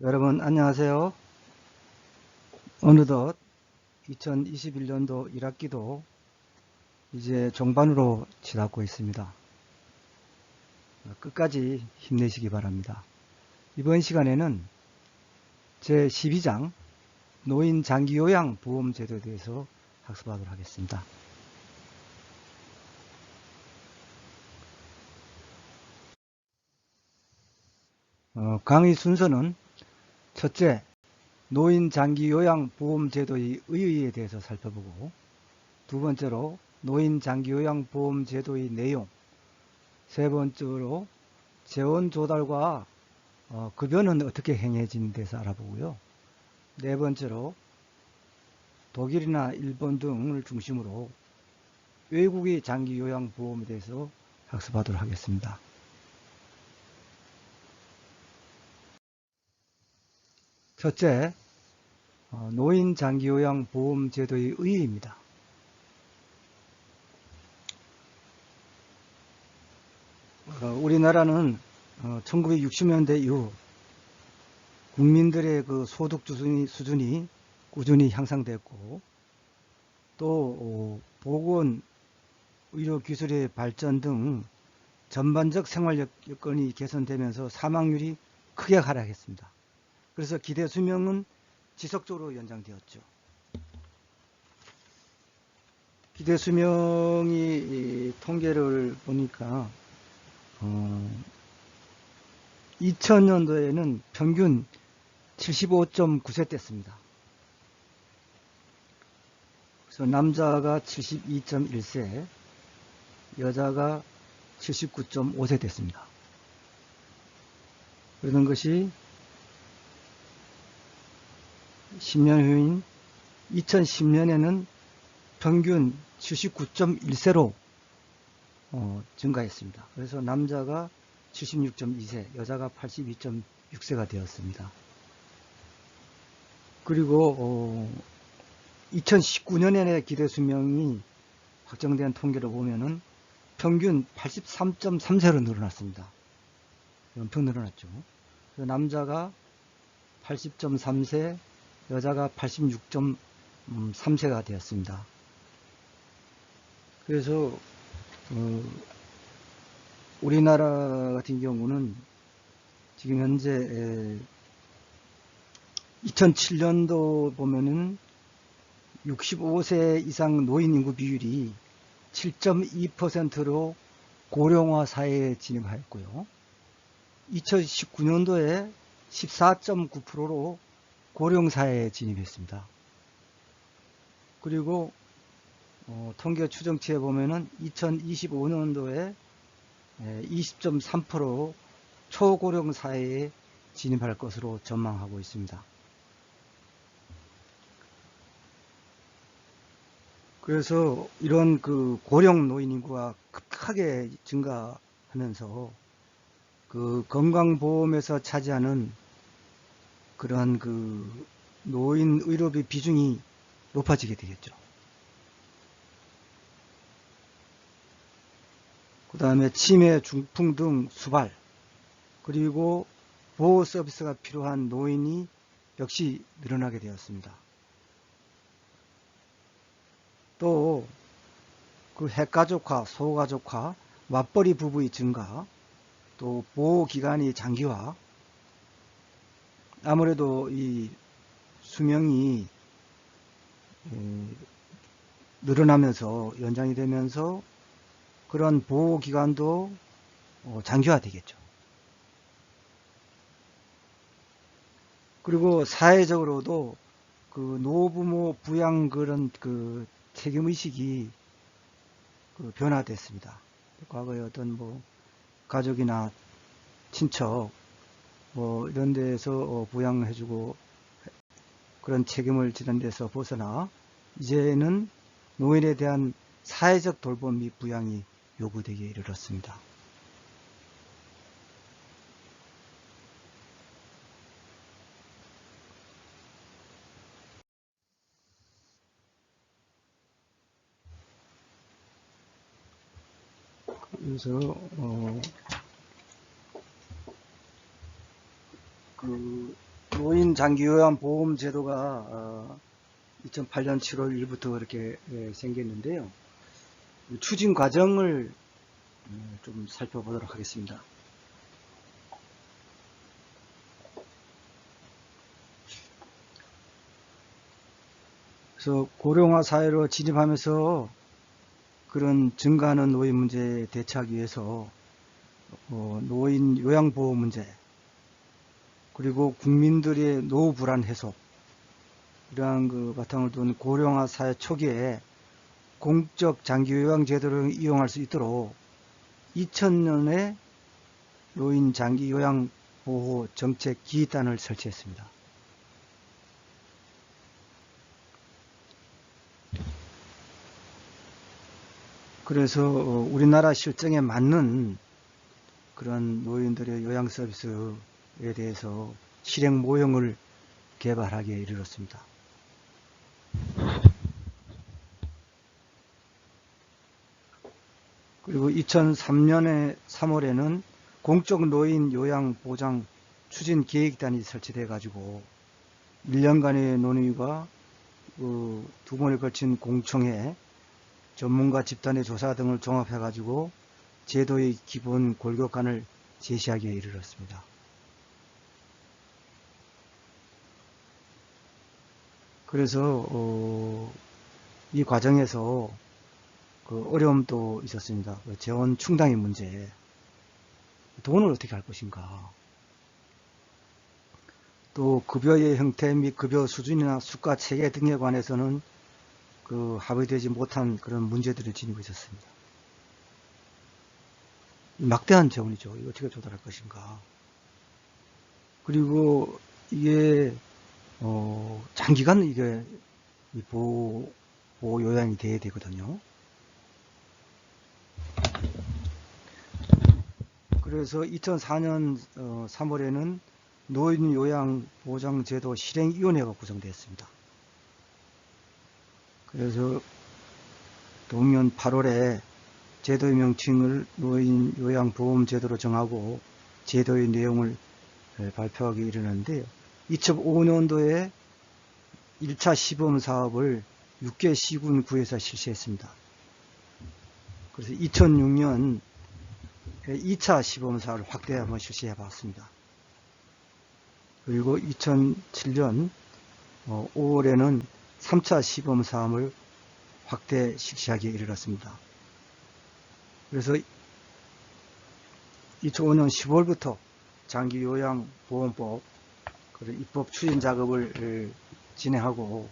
여러분 안녕하세요. 어느덧 2021년도 1학기도 이제 종반으로 치닫고 있습니다. 끝까지 힘내시기 바랍니다. 이번 시간에는 제12장 노인 장기요양 보험제도에 대해서 학습하도록 하겠습니다. 강의 순서는 첫째, 노인 장기요양 보험제도의 의의에 대해서 살펴보고, 두 번째로 노인 장기요양 보험제도의 내용, 세 번째로 재원 조달과 급여는 어떻게 행해지는 데서 알아보고요. 네 번째로 독일이나 일본 등을 중심으로 외국의 장기요양보험에 대해서 학습하도록 하겠습니다. 첫째, 노인 장기요양보험제도의 의의입니다. 우리나라는 1960년대 이후 국민들의 그 소득 수준이 꾸준히 향상됐고, 또 보건, 의료 기술의 발전 등 전반적 생활 여건이 개선되면서 사망률이 크게 하락했습니다. 그래서 기대 수명은 지속적으로 연장되었죠. 기대 수명이 통계를 보니까 2000년도에는 평균 75.9세 됐습니다. 그래서 남자가 72.1세, 여자가 79.5세 됐습니다. 그러는 것이 10년 후인 2010년에는 평균 79.1세로 증가했습니다. 그래서 남자가 76.2세, 여자가 82.6세가 되었습니다. 그리고 2019년에 기대 수명이 확정된 통계를 보면은 평균 83.3세로 늘어났습니다. 엄청 늘어났죠. 남자가 80.3세, 여자가 86.3세가 되었습니다. 그래서 우리나라 같은 경우는 지금 현재 2007년도 보면은 65세 이상 노인 인구 비율이 7.2%로 고령화 사회에 진입하였고요. 2019년도에 14.9%로 고령 사회에 진입했습니다. 그리고 통계 추정치에 보면은 2025년도에 20.3% 초고령 사회에 진입할 것으로 전망하고 있습니다. 그래서 이런 그 고령 노인 인구가 급하게 증가하면서 그 건강보험에서 차지하는 그러한 그 노인 의료비 비중이 높아지게 되겠죠. 그 다음에 치매, 중풍 등 수발, 그리고 보호 서비스가 필요한 노인이 역시 늘어나게 되었습니다. 또 그 핵가족화, 소가족화, 맞벌이 부부의 증가, 또 보호기간이 장기화, 아무래도 이 수명이 늘어나면서 연장이 되면서 그런 보호기간도 장기화되겠죠. 그리고 사회적으로도 그 노부모 부양 그런 그 책임의식이 그 변화됐습니다. 과거에 어떤 뭐 가족이나 친척 뭐 이런 데서 부양해주고 그런 책임을 지는 데서 벗어나 이제는 노인에 대한 사회적 돌봄 및 부양이 요구되기에 이르렀습니다. 그래서 그 노인 장기 요양보험 제도가 2008년 7월 1일부터 이렇게 생겼는데요. 추진 과정을 좀 살펴보도록 하겠습니다. 그래서 고령화 사회로 진입하면서 그런 증가하는 노인 문제에 대처하기 위해서 노인 요양보호 문제, 그리고 국민들의 노후 불안 해소, 이러한 그 바탕을 둔 고령화 사회 초기에 공적 장기 요양 제도를 이용할 수 있도록 2000년에 노인 장기 요양 보호 정책 기획단을 설치했습니다. 그래서 우리나라 실정에 맞는 그런 노인들의 요양 서비스에 대해서 실행 모형을 개발하기에 이르렀습니다. 그리고 2003년에 3월에는 공적 노인 요양 보장 추진 계획단이 설치돼 가지고 1년간의 논의와 두 번에 걸친 공청회, 전문가 집단의 조사 등을 종합해 가지고 제도의 기본 골격관을 제시하기에 이르렀습니다. 그래서 이 과정에서 그 어려움도 있었습니다. 재원 충당의 문제, 돈을 어떻게 할 것인가, 또 급여의 형태 및 급여 수준이나 수가 체계 등에 관해서는 그 합의되지 못한 그런 문제들을 지니고 있었습니다. 막대한 재원이죠. 이거 어떻게 조달할 것인가. 그리고 이게 장기간 이게 보호 요양이 돼야 되거든요. 그래서 2004년 3월에는 노인 요양 보장 제도 실행위원회가 구성되었습니다. 그래서 동년 8월에 제도의 명칭을 노인 요양 보험 제도로 정하고 제도의 내용을 발표하기 이르는데요. 2005년도에 1차 시범 사업을 6개 시군구에서 실시했습니다. 그래서 2006년 2차 시범 사업을 확대 한번 실시해 봤습니다. 그리고 2007년 5월에는 3차 시범 사업을 확대 실시하기에 이르렀습니다. 그래서 2005년 10월부터 장기요양보험법 입법 추진 작업을 진행하고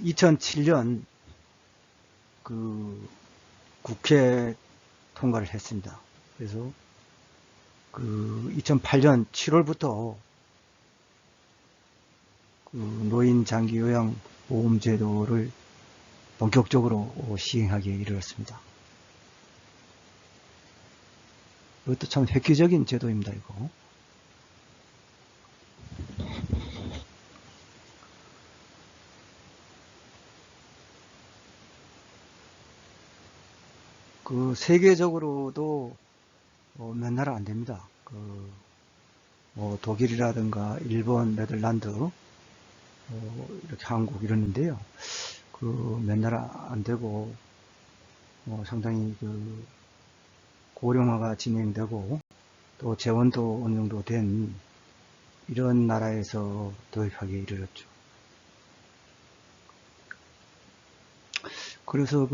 2007년 그 국회 통과를 했습니다. 그래서 그 2008년 7월부터 그 노인 장기요양 보험제도를 본격적으로 시행하기에 이르렀습니다. 이것도 참 획기적인 제도입니다, 이거. 그 세계적으로도 몇 나라 안 됩니다. 독일이라든가 일본, 네덜란드, 이렇게 한국 이러는데요. 몇 나라 안 되고 상당히 고령화가 진행되고 또 재원도 어느 정도 된 이런 나라에서 도입하기에 이르렀죠. 그래서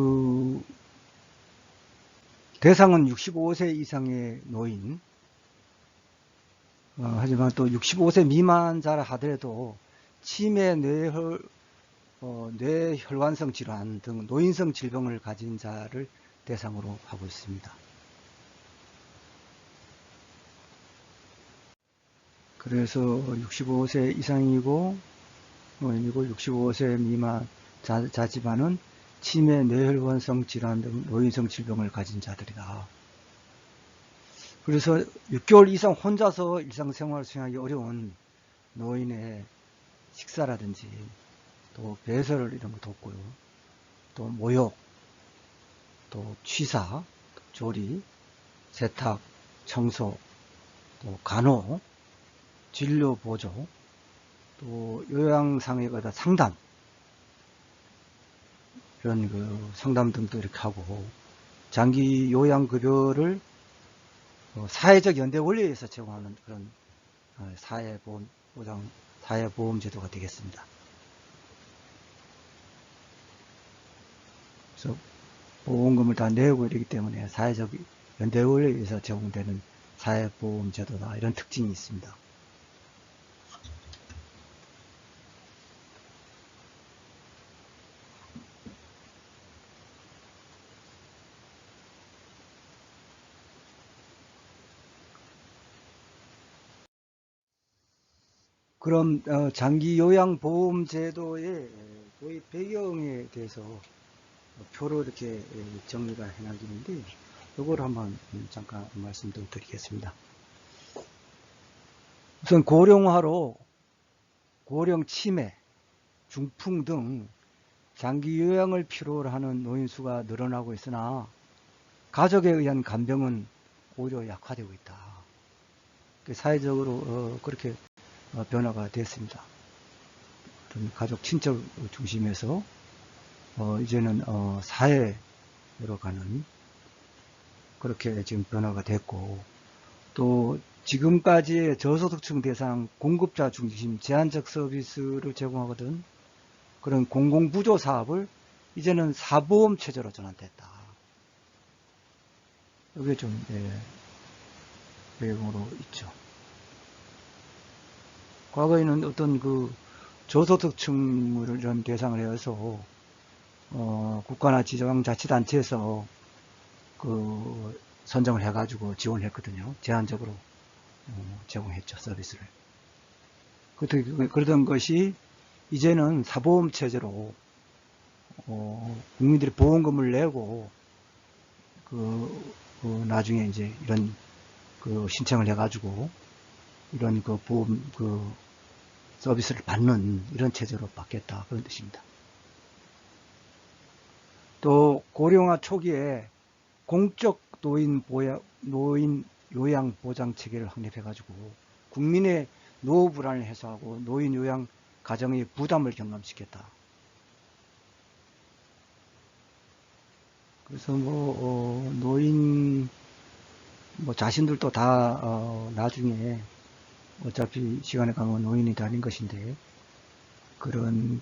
대상은 65세 이상의 노인, 하지만 또 65세 미만자라 하더라도 치매, 뇌혈관성 질환 등 노인성 질병을 가진 자를 대상으로 하고 있습니다. 그래서 65세 이상이고 65세 미만 자지만은 치매, 뇌혈관성 질환 등 노인성 질병을 가진 자들이다. 그래서 6개월 이상 혼자서 일상생활을 수행하기 어려운 노인의 식사라든지 또 배설 이런 거 돕고요. 또 모욕, 또 취사, 조리, 세탁, 청소, 또 간호, 진료 보조, 또 요양상해가다 상담, 이런 그 상담 등도 이렇게 하고, 장기 요양급여를 사회적 연대 원리에 의해서 제공하는 그런 사회보험 보장, 사회보험제도가 되겠습니다. 그래서 보험금을 다 내고 이러기 때문에 사회적 연대 원리에 의해서 제공되는 사회보험제도다, 이런 특징이 있습니다. 그럼 장기 요양보험제도의 도입 배경에 대해서 표로 이렇게 정리가 해놔지는데, 이걸 한번 잠깐 말씀도 드리겠습니다. 우선 고령화로 고령 치매, 중풍 등 장기 요양을 필요로 하는 노인 수가 늘어나고 있으나 가족에 의한 간병은 오히려 약화되고 있다. 사회적으로 그렇게 변화가 됐습니다. 가족 친척 중심에서 이제는 사회로 가는, 그렇게 지금 변화가 됐고, 또 지금까지의 저소득층 대상 공급자 중심 제한적 서비스를 제공하거든 그런 공공부조 사업을 이제는 사보험 체제로 전환됐다. 이게 좀 배경으로 있죠. 과거에는 어떤 그 저소득층을 이런 대상을 해서 국가나 지방자치단체에서 그 선정을 해가지고 지원했거든요. 제한적으로 제공했죠, 서비스를. 그러던 것이 이제는 사보험 체제로 국민들이 보험금을 내고 나중에 이제 이런 신청을 해가지고 이런 보험 서비스를 받는 이런 체제로 바뀌었다, 그런 뜻입니다. 또 고령화 초기에 공적 노인 요양 보장 체계를 확립해가지고 국민의 노후 불안을 해소하고 노인 요양 가정의 부담을 경감시켰다. 그래서 노인 자신들도 다 나중에 어차피 시간에 가면 노인이 되는 것인데, 그런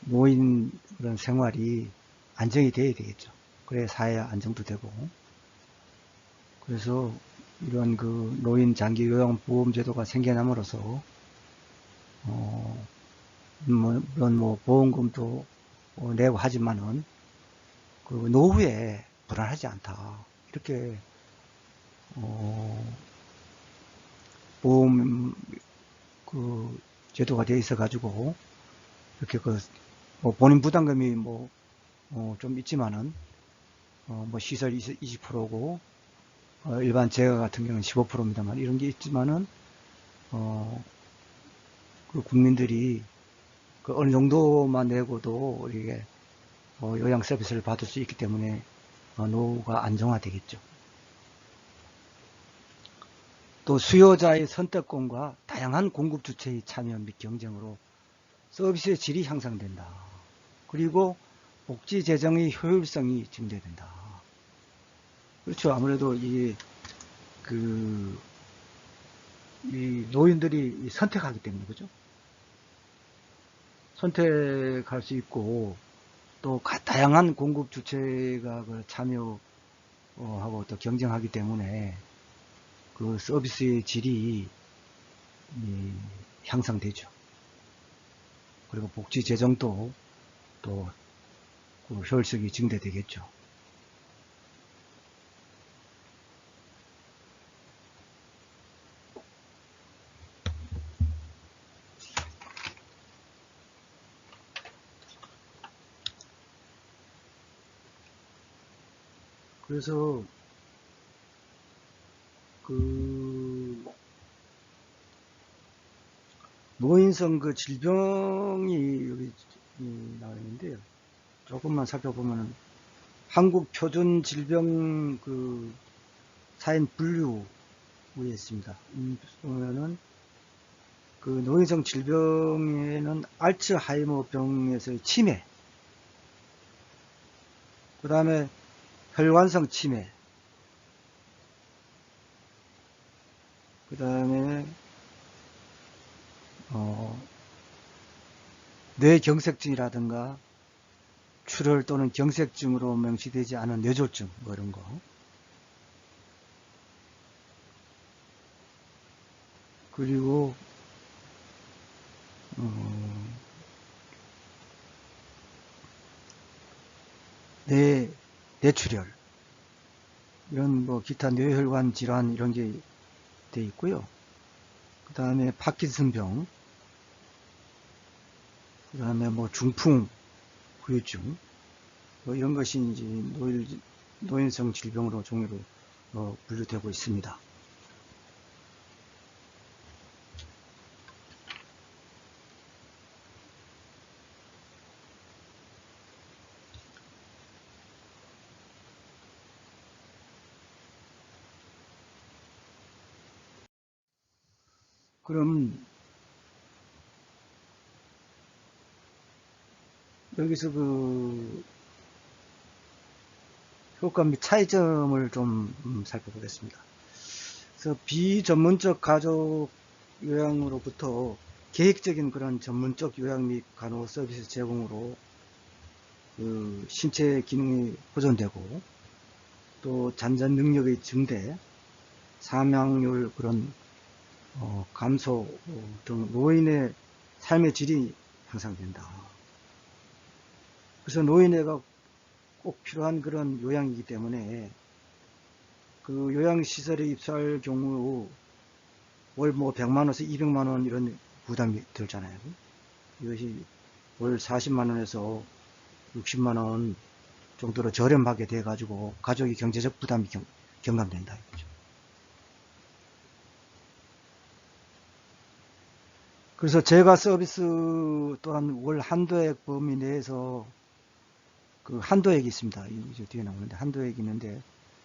노인 그런 생활이 안정이 돼야 되겠죠. 그래야 사회 안정도 되고. 그래서 이런 노인 장기 요양 보험 제도가 생겨남으로써 물론 보험금도 내고 하지만은 노후에 불안하지 않다, 이렇게 보험 제도가 되어 있어 가지고 이렇게 본인 부담금이 좀 있지만은 시설 20%고 일반 재가 같은 경우는 15%입니다만 이런 게 있지만은 국민들이 어느 정도만 내고도 이게 요양 서비스를 받을 수 있기 때문에 노후가 안정화되겠죠. 또 수요자의 선택권과 다양한 공급 주체의 참여 및 경쟁으로 서비스의 질이 향상된다. 그리고 복지 재정의 효율성이 증대된다. 그렇죠. 아무래도 이 노인들이 선택하기 때문에, 그죠? 선택할 수 있고, 또 다양한 공급 주체가 참여하고 또 경쟁하기 때문에 서비스의 질이 향상되죠. 그리고 복지 재정도 또 효율성이 증대되겠죠. 그래서 노인성 질병이 여기 나와 있는데요. 조금만 살펴보면 한국 표준 질병 사인 분류에 있습니다. 보면은 그 노인성 질병에는 알츠하이머 병에서의 치매, 그 다음에 혈관성 치매, 그 다음에 뇌경색증이라든가 출혈 또는 경색증으로 명시되지 않은 뇌졸중 뭐 이런 거, 그리고 뇌출혈, 이런 뭐 기타 뇌혈관 질환 이런 게 돼 있고요. 그 다음에 파킨슨병, 그 다음에 뭐 중풍, 후유증, 뭐 이런 것이 이제 노인성 질병으로 종류로 분류되고 있습니다. 그럼 여기서 그 효과 및 차이점을 좀 살펴보겠습니다. 그래서 비전문적 가족 요양으로부터 계획적인 그런 전문적 요양 및 간호 서비스 제공으로 그 신체 기능이 보존되고 또 잔잔 능력의 증대, 사망률 그런 감소 등 노인의 삶의 질이 향상된다. 그래서 노인애가 꼭 필요한 그런 요양이기 때문에 그 요양시설에 입소할 경우 월 뭐 100만원에서 200만원 이런 부담이 들잖아요. 이것이 월 40만원에서 60만원 정도로 저렴하게 돼 가지고 가족의 경제적 부담이 경감된다 이거죠. 그래서 제가 서비스 또한 월 한도액 범위 내에서 그 한도액이 있습니다. 이제 뒤에 나오는데 한도액이 있는데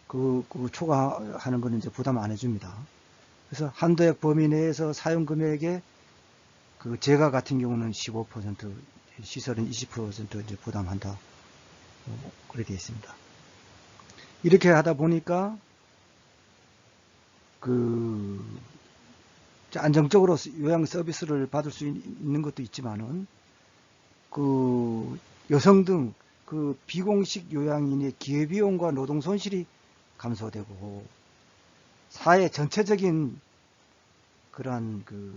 그 초과하는 거는 이제 부담 안 해줍니다. 그래서 한도액 범위 내에서 사용 금액에 그 제가 같은 경우는 15%, 시설은 20% 이제 부담한다. 그렇게 되어 있습니다. 이렇게 하다 보니까 그 안정적으로 요양 서비스를 받을 수 있는 것도 있지만은 그 여성 등 그 비공식 요양인의 기회비용과 노동 손실이 감소되고 사회 전체적인 그러한 그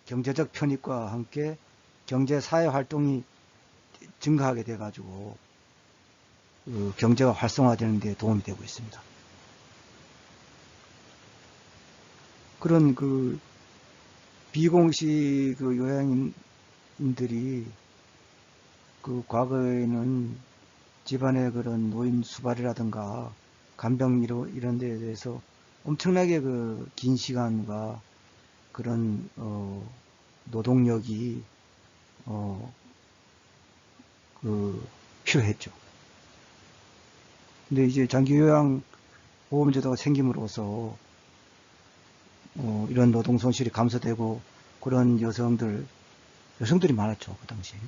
경제적 편익과 함께 경제 사회 활동이 증가하게 돼 가지고 그 경제가 활성화되는 데 도움이 되고 있습니다. 그런 그 비공식 그 요양인들이 그 과거에는 집안의 그런 노인 수발이라든가 간병 이런 데에 대해서 엄청나게 그 긴 시간과 그런 노동력이 그 필요했죠. 근데 이제 장기요양 보험제도가 생김으로써 이런 노동 손실이 감소되고 그런 여성들이 많았죠 그 당시에.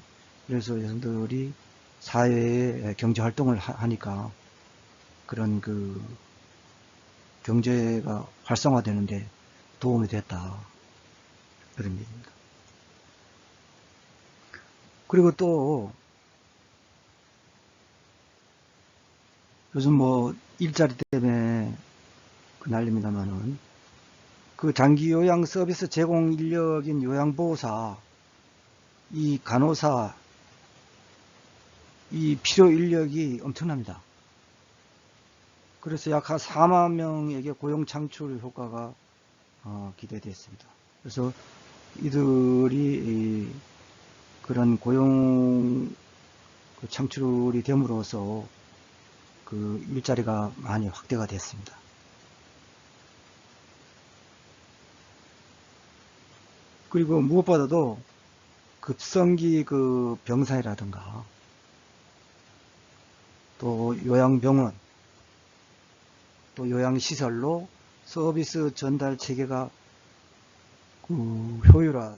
그래서 여성들이 사회에 경제 활동을 하니까 그런 그 경제가 활성화되는데 도움이 됐다 그런 얘기입니다. 그리고 또 요즘 뭐 일자리 때문에 그 난립니다만은 그 장기 요양 서비스 제공 인력인 요양보호사, 이 간호사, 이 필요 인력이 엄청납니다. 그래서 약 한 4만 명에게 고용 창출 효과가 기대되어 있습니다. 그래서 이들이 그런 고용 창출이 됨으로써 그 일자리가 많이 확대가 됐습니다. 그리고 무엇보다도 급성기 그 병사이라든가 또 요양병원 또 요양시설로 서비스 전달 체계가 그 효율화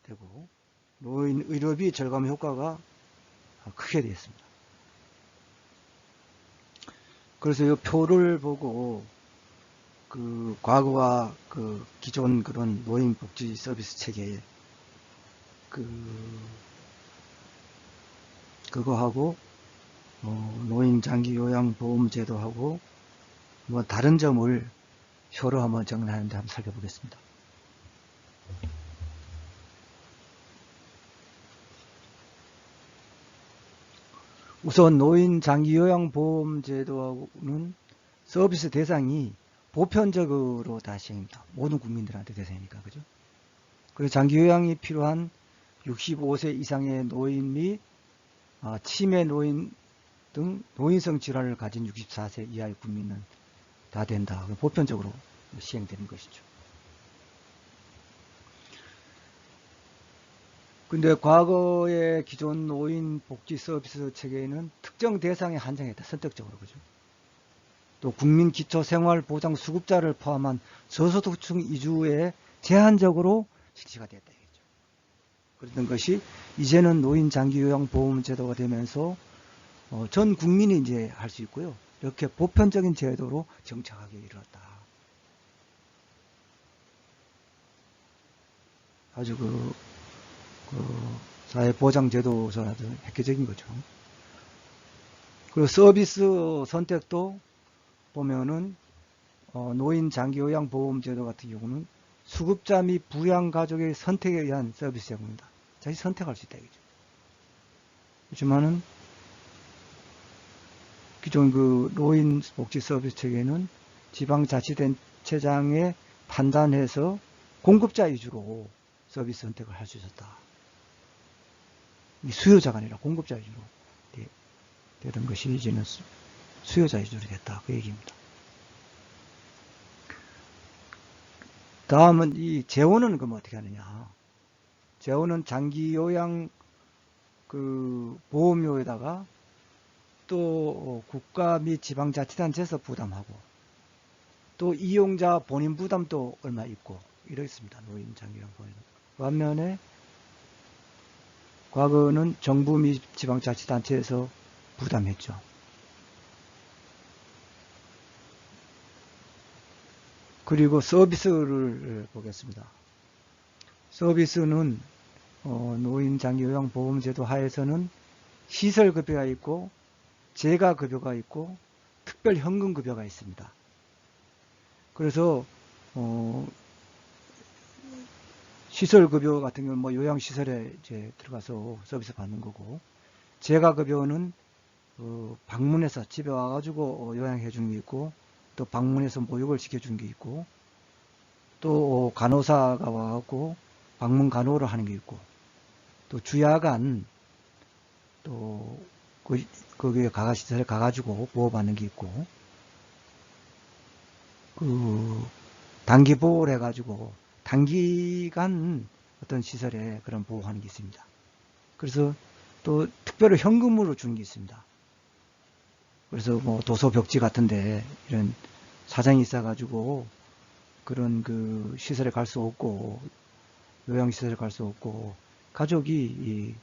되고 노인 의료비 절감 효과가 크게 되었습니다. 그래서 이 표를 보고 그 과거와 그 기존 그런 노인 복지 서비스 체계에 그거하고 노인 장기 요양 보험 제도하고 뭐 다른 점을 표로 한번 정리하는데 한번 살펴보겠습니다. 우선 노인 장기 요양 보험 제도는 서비스 대상이 보편적으로 다 시행입니다. 모든 국민들한테 대상이니까, 그죠? 그리고 장기 요양이 필요한 65세 이상의 노인 및 치매 노인 등 노인성 질환을 가진 64세 이하의 국민은 다 된다. 보편적으로 시행되는 것이죠. 근데 과거의 기존 노인 복지 서비스 체계에는 특정 대상에 한정했다. 선택적으로, 그죠? 또 국민 기초 생활 보장 수급자를 포함한 저소득층 이주에 제한적으로 실시가 됐다. 이거죠. 그랬던 것이 이제는 노인 장기 요양 보험 제도가 되면서 전 국민이 이제 할 수 있고요. 이렇게 보편적인 제도로 정착하게 이르렀다. 아주 사회보장제도에서 아주 획기적인 거죠. 그리고 서비스 선택도 보면은 노인 장기요양보험제도 같은 경우는 수급자 및 부양가족의 선택에 의한 서비스 제공입니다. 자기 선택할 수 있다 이거죠. 그렇지만은 기존 그 노인 복지 서비스 체계는 지방자치단체장의 판단해서 공급자 위주로 서비스 선택을 할 수 있었다. 수요자가 아니라 공급자 위주로 되던 것이 이제는 수요자 위주로 됐다. 그 얘기입니다. 다음은 이 재원은 그럼 어떻게 하느냐. 재원은 장기 요양 그 보험료에다가 또 국가 및 지방자치단체에서 부담하고 또 이용자 본인 부담도 얼마 있고 이렇습니다. 노인 장기요양 보험료. 반면에 과거는 정부 및 지방자치단체에서 부담했죠. 그리고 서비스를 보겠습니다. 서비스는 노인 장기요양 보험제도 하에서는 시설급여가 있고 재가급여가 있고 특별현금급여가 있습니다. 그래서 시설급여 같은 경우는 뭐 요양시설에 이제 들어가서 서비스 받는 거고, 재가급여는 방문해서 집에 와가지고 요양해 주는 게 있고, 또 방문해서 모욕을 시켜주는 게 있고, 또 간호사가 와갖고 방문 간호를 하는 게 있고, 또 주야간 또 거기에 가가시설에 가가지고 보호받는 게 있고, 단기 보호를 해가지고 단기간 어떤 시설에 그런 보호하는 게 있습니다. 그래서 또 특별히 현금으로 주는 게 있습니다. 그래서 뭐 도서벽지 같은데 이런 사정이 있어가지고 그런 그 시설에 갈 수 없고 요양시설에 갈 수 없고 가족이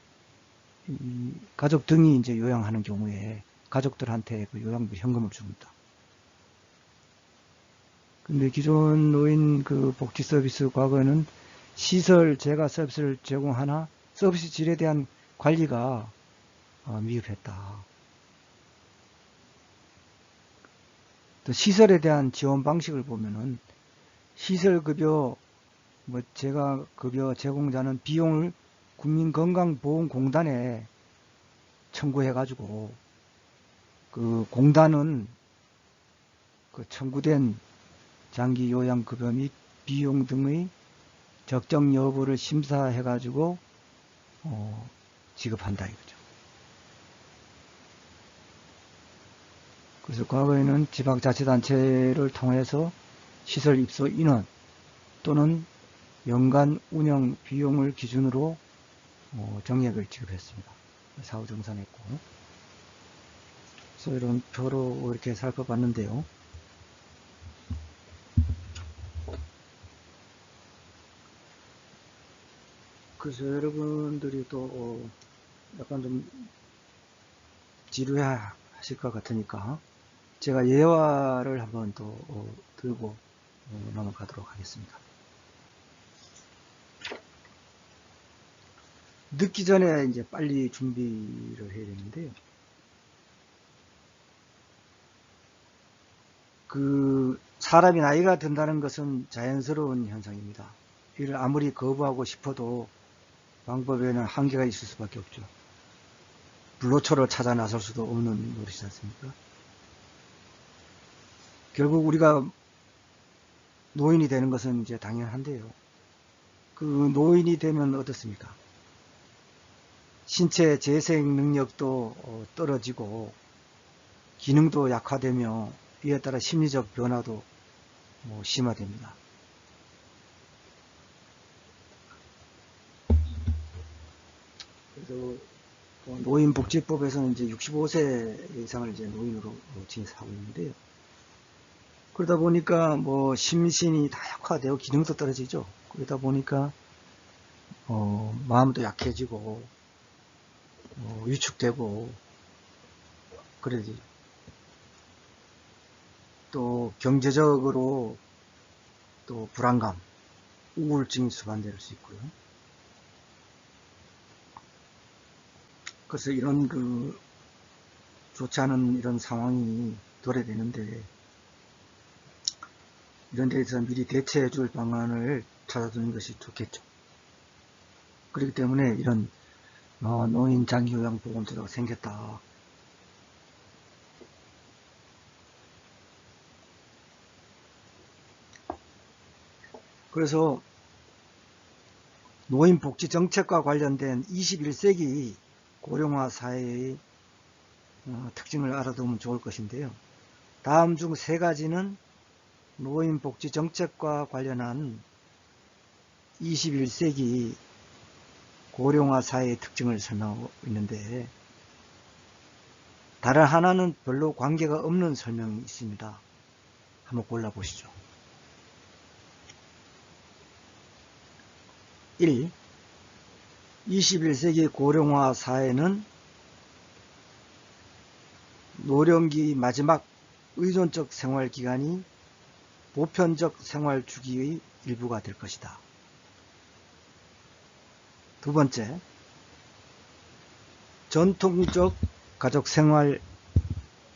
가족 등이 이제 요양하는 경우에 가족들한테 그 요양비 현금을 줍니다. 근데 기존 노인 그 복지 서비스 과거에는 시설 재가 서비스를 제공하나 서비스 질에 대한 관리가 미흡했다. 또 시설에 대한 지원 방식을 보면은 시설급여, 뭐 재가급여 제공자는 비용을 국민건강보험공단에 청구해가지고 그 공단은 그 청구된 장기 요양급여 및 비용 등의 적정 여부를 심사해가지고 지급한다 이거죠. 그래서 과거에는 지방자치단체를 통해서 시설 입소 인원 또는 연간 운영 비용을 기준으로 정액을 지급했습니다. 사후 정산했고. 그래서 이런 표로 이렇게 살펴봤는데요. 그래서 여러분들이 또 약간 좀 지루해 하실 것 같으니까 제가 예화를 한번 또 들고 넘어가도록 하겠습니다. 늦기 전에 이제 빨리 준비를 해야 되는데요. 사람이 나이가 든다는 것은 자연스러운 현상입니다. 이를 아무리 거부하고 싶어도 방법에는 한계가 있을 수밖에 없죠. 불로초를 찾아 나설 수도 없는 노릇이지 않습니까? 결국 우리가 노인이 되는 것은 이제 당연한데요. 그 노인이 되면 어떻습니까? 신체 재생 능력도 떨어지고 기능도 약화되며 이에 따라 심리적 변화도 심화됩니다. 그래서 노인복지법에서는 이제 65세 이상을 이제 노인으로 징수하고 있는데요. 그러다 보니까 심신이 다 약화되고 기능도 떨어지죠. 그러다 보니까 마음도 약해지고 위축되고 그러지. 또 경제적으로 또 불안감, 우울증이 수반될 수 있고요. 그래서 이런 좋지 않은 이런 상황이 도래되는데 이런 데서 미리 대처해 줄 방안을 찾아두는 것이 좋겠죠. 그렇기 때문에 이런 노인 장기요양보험제도가 생겼다. 그래서 노인복지 정책과 관련된 21세기 고령화 사회의 특징을 알아두면 좋을 것인데요. 다음 중 세 가지는 노인복지 정책과 관련한 21세기 고령화 사회의 특징을 설명하고 있는데 다른 하나는 별로 관계가 없는 설명이 있습니다. 한번 골라보시죠. 1. 21세기 고령화 사회는 노령기 마지막 의존적 생활기간이 보편적 생활주기의 일부가 될 것이다. 두 번째, 전통적 가족생활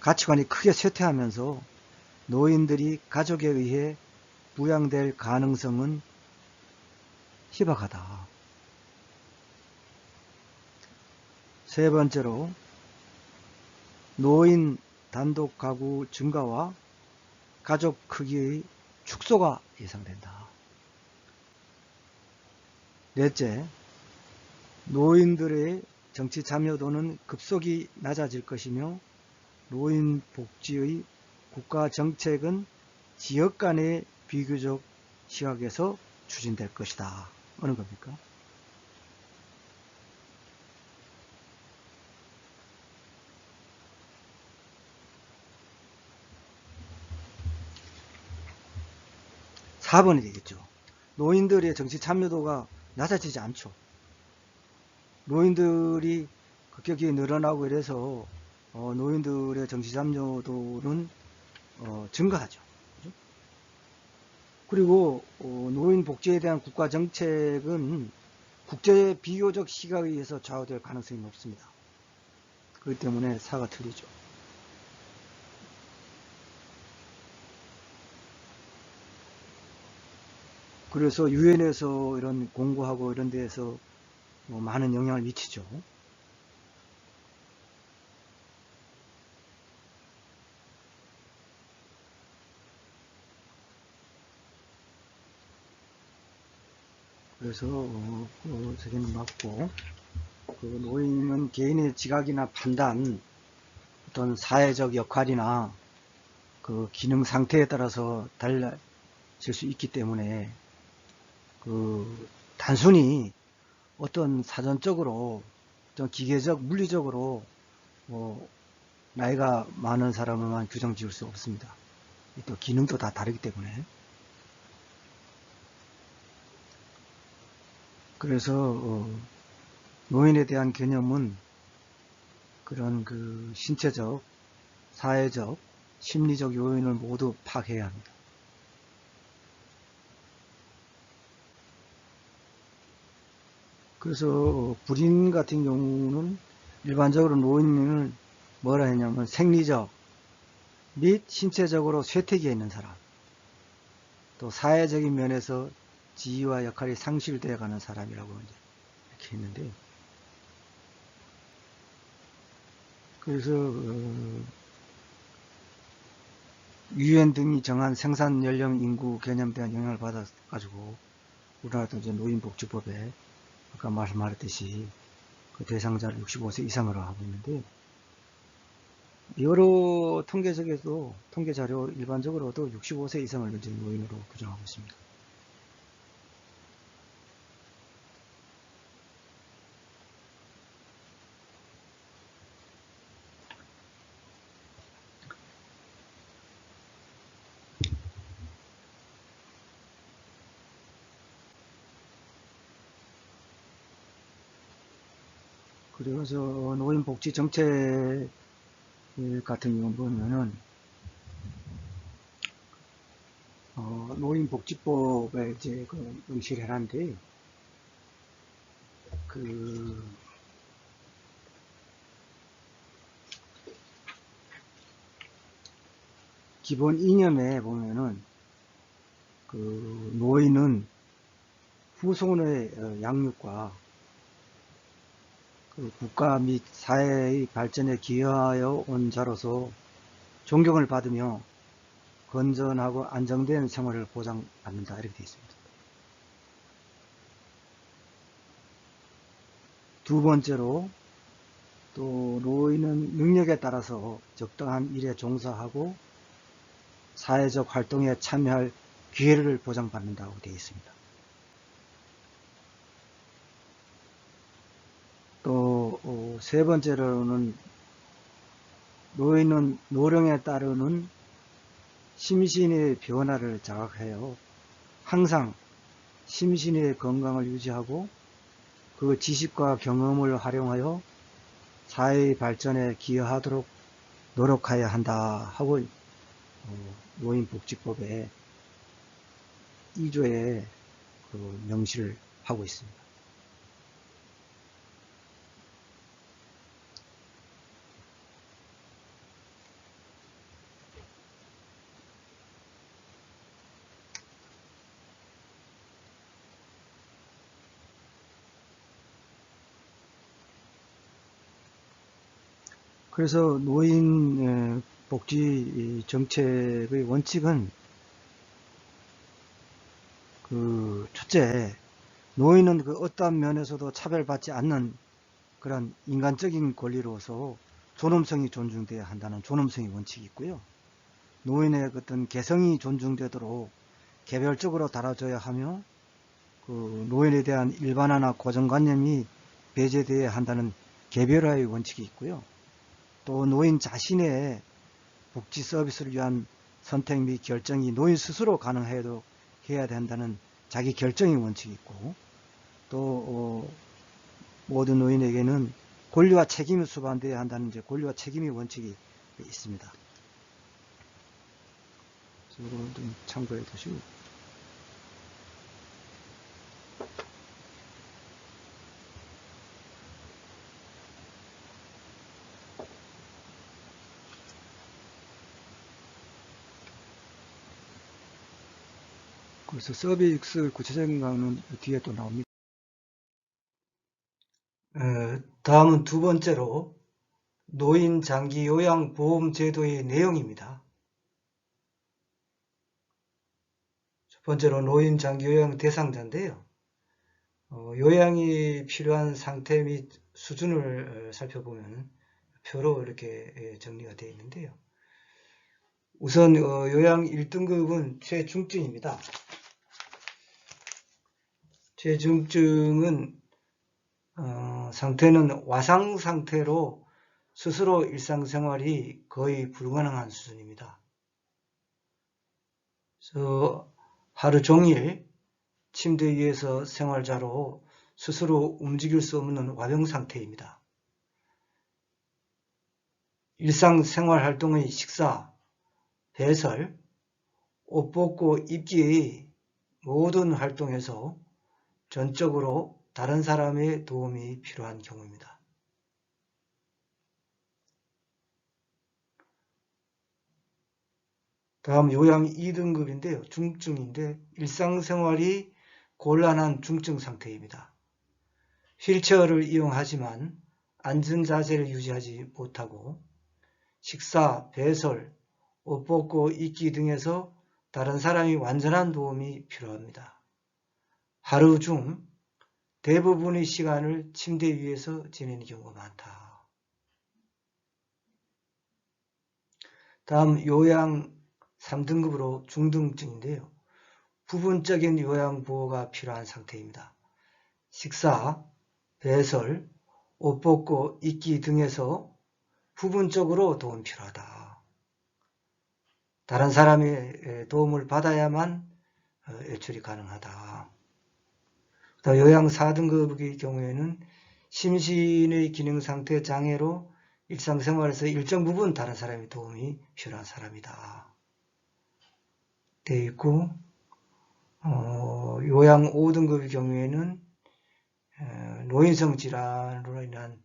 가치관이 크게 쇠퇴하면서 노인들이 가족에 의해 부양될 가능성은 희박하다. 세 번째로, 노인 단독 가구 증가와 가족 크기의 축소가 예상된다. 넷째, 노인들의 정치 참여도는 급속히 낮아질 것이며 노인 복지의 국가 정책은 지역 간의 비교적 시각에서 추진될 것이다. 어느 겁니까? (4번이) 되겠죠. 노인들의 정치 참여도가 낮아지지 않죠. 노인들이 급격히 늘어나고 이래서 노인들의 정치 참여도는 증가하죠. 그죠? 그리고 노인 복지에 대한 국가 정책은 국제 비교적 시각에 의해서 좌우될 가능성이 높습니다. 그렇기 때문에 4가 틀리죠. 그래서 유엔에서 이런 공고하고 이런 데에서 많은 영향을 미치죠. 그래서 저기는 맞고 노인은 개인의 지각이나 판단, 어떤 사회적 역할이나 기능 상태에 따라서 달라질 수 있기 때문에 단순히 어떤 사전적으로 어떤 기계적 물리적으로 나이가 많은 사람을만 규정 지을 수 없습니다. 또 기능도 다 다르기 때문에. 그래서 노인에 대한 개념은 그런 그 신체적, 사회적, 심리적 요인을 모두 파악해야 합니다. 그래서 불인 같은 경우는 일반적으로 노인을 뭐라 했냐면 생리적 및 신체적으로 쇠퇴기에 있는 사람, 또 사회적인 면에서 지위와 역할이 상실되어 가는 사람이라고 이렇게 했는데, 그래서 유엔 등이 정한 생산 연령 인구 개념에 대한 영향을 받아 가지고 우리나라도 이제 노인복지법에 아까 말씀하셨듯이 그 대상자를 65세 이상으로 하고 있는데, 여러 통계적에도 통계 자료 일반적으로도 65세 이상을 이제 노인으로 규정하고 있습니다. 그래서 노인복지 정책 같은 경우 보면은 노인복지법에 이제 그 응시를 해놨는데, 그 기본 이념에 보면은 그 노인은 후손의 양육과 그 국가 및 사회의 발전에 기여하여 온 자로서 존경을 받으며 건전하고 안정된 생활을 보장받는다, 이렇게 되어 있습니다. 두 번째로, 또 노인은 능력에 따라서 적당한 일에 종사하고 사회적 활동에 참여할 기회를 보장받는다고 되어 있습니다. 또 세 번째로는 노인은 노령에 따르는 심신의 변화를 자각하여 항상 심신의 건강을 유지하고 그 지식과 경험을 활용하여 사회의 발전에 기여하도록 노력해야 한다 하고 노인복지법에 2조에 그 명시를 하고 있습니다. 그래서 노인 복지 정책의 원칙은 그 첫째, 노인은 그 어떠한 면에서도 차별받지 않는 그런 인간적인 권리로서 존엄성이 존중돼야 한다는 존엄성의 원칙이 있고요. 노인의 어떤 개성이 존중되도록 개별적으로 다뤄져야 하며, 그 노인에 대한 일반화나 고정관념이 배제되어야 한다는 개별화의 원칙이 있고요. 또 노인 자신의 복지 서비스를 위한 선택 및 결정이 노인 스스로 가능해야 된다는 자기 결정의 원칙이 있고, 또 모든 노인에게는 권리와 책임이 수반되어야 한다는 이제 권리와 책임의 원칙이 있습니다. 이거는 좀 참고해 두시고, 그래서 서비스 구체적인 강의는 뒤에 또 나옵니다. 다음은 두 번째로 노인 장기 요양 보험 제도의 내용입니다. 첫 번째로 노인 장기 요양 대상자인데요. 요양이 필요한 상태 및 수준을 살펴보면 표로 이렇게 정리가 되어 있는데요. 우선 요양 1등급은 최중증입니다. 최중증은 상태는 와상 상태로 스스로 일상생활이 거의 불가능한 수준입니다. 그래서 하루 종일 침대 위에서 생활자로 스스로 움직일 수 없는 와병 상태입니다. 일상생활 활동의 식사, 배설, 옷 벗고 입기의 모든 활동에서 전적으로 다른 사람의 도움이 필요한 경우입니다. 다음 요양 2등급인데요. 중증인데 일상생활이 곤란한 중증 상태입니다. 휠체어를 이용하지만 앉은 자세를 유지하지 못하고 식사, 배설, 옷 벗고 입기 등에서 다른 사람이 완전한 도움이 필요합니다. 하루 중 대부분의 시간을 침대 위에서 지내는 경우가 많다. 다음 요양 3등급으로 중등증인데요. 부분적인 요양 보호가 필요한 상태입니다. 식사, 배설, 옷 벗고 입기 등에서 부분적으로 도움이 필요하다. 다른 사람의 도움을 받아야만 외출이 가능하다. 요양 4등급의 경우에는 심신의 기능 상태 장애로 일상생활에서 일정 부분 다른 사람의 도움이 필요한 사람이다. 되어 있고, 요양 5등급의 경우에는 노인성 질환으로 인한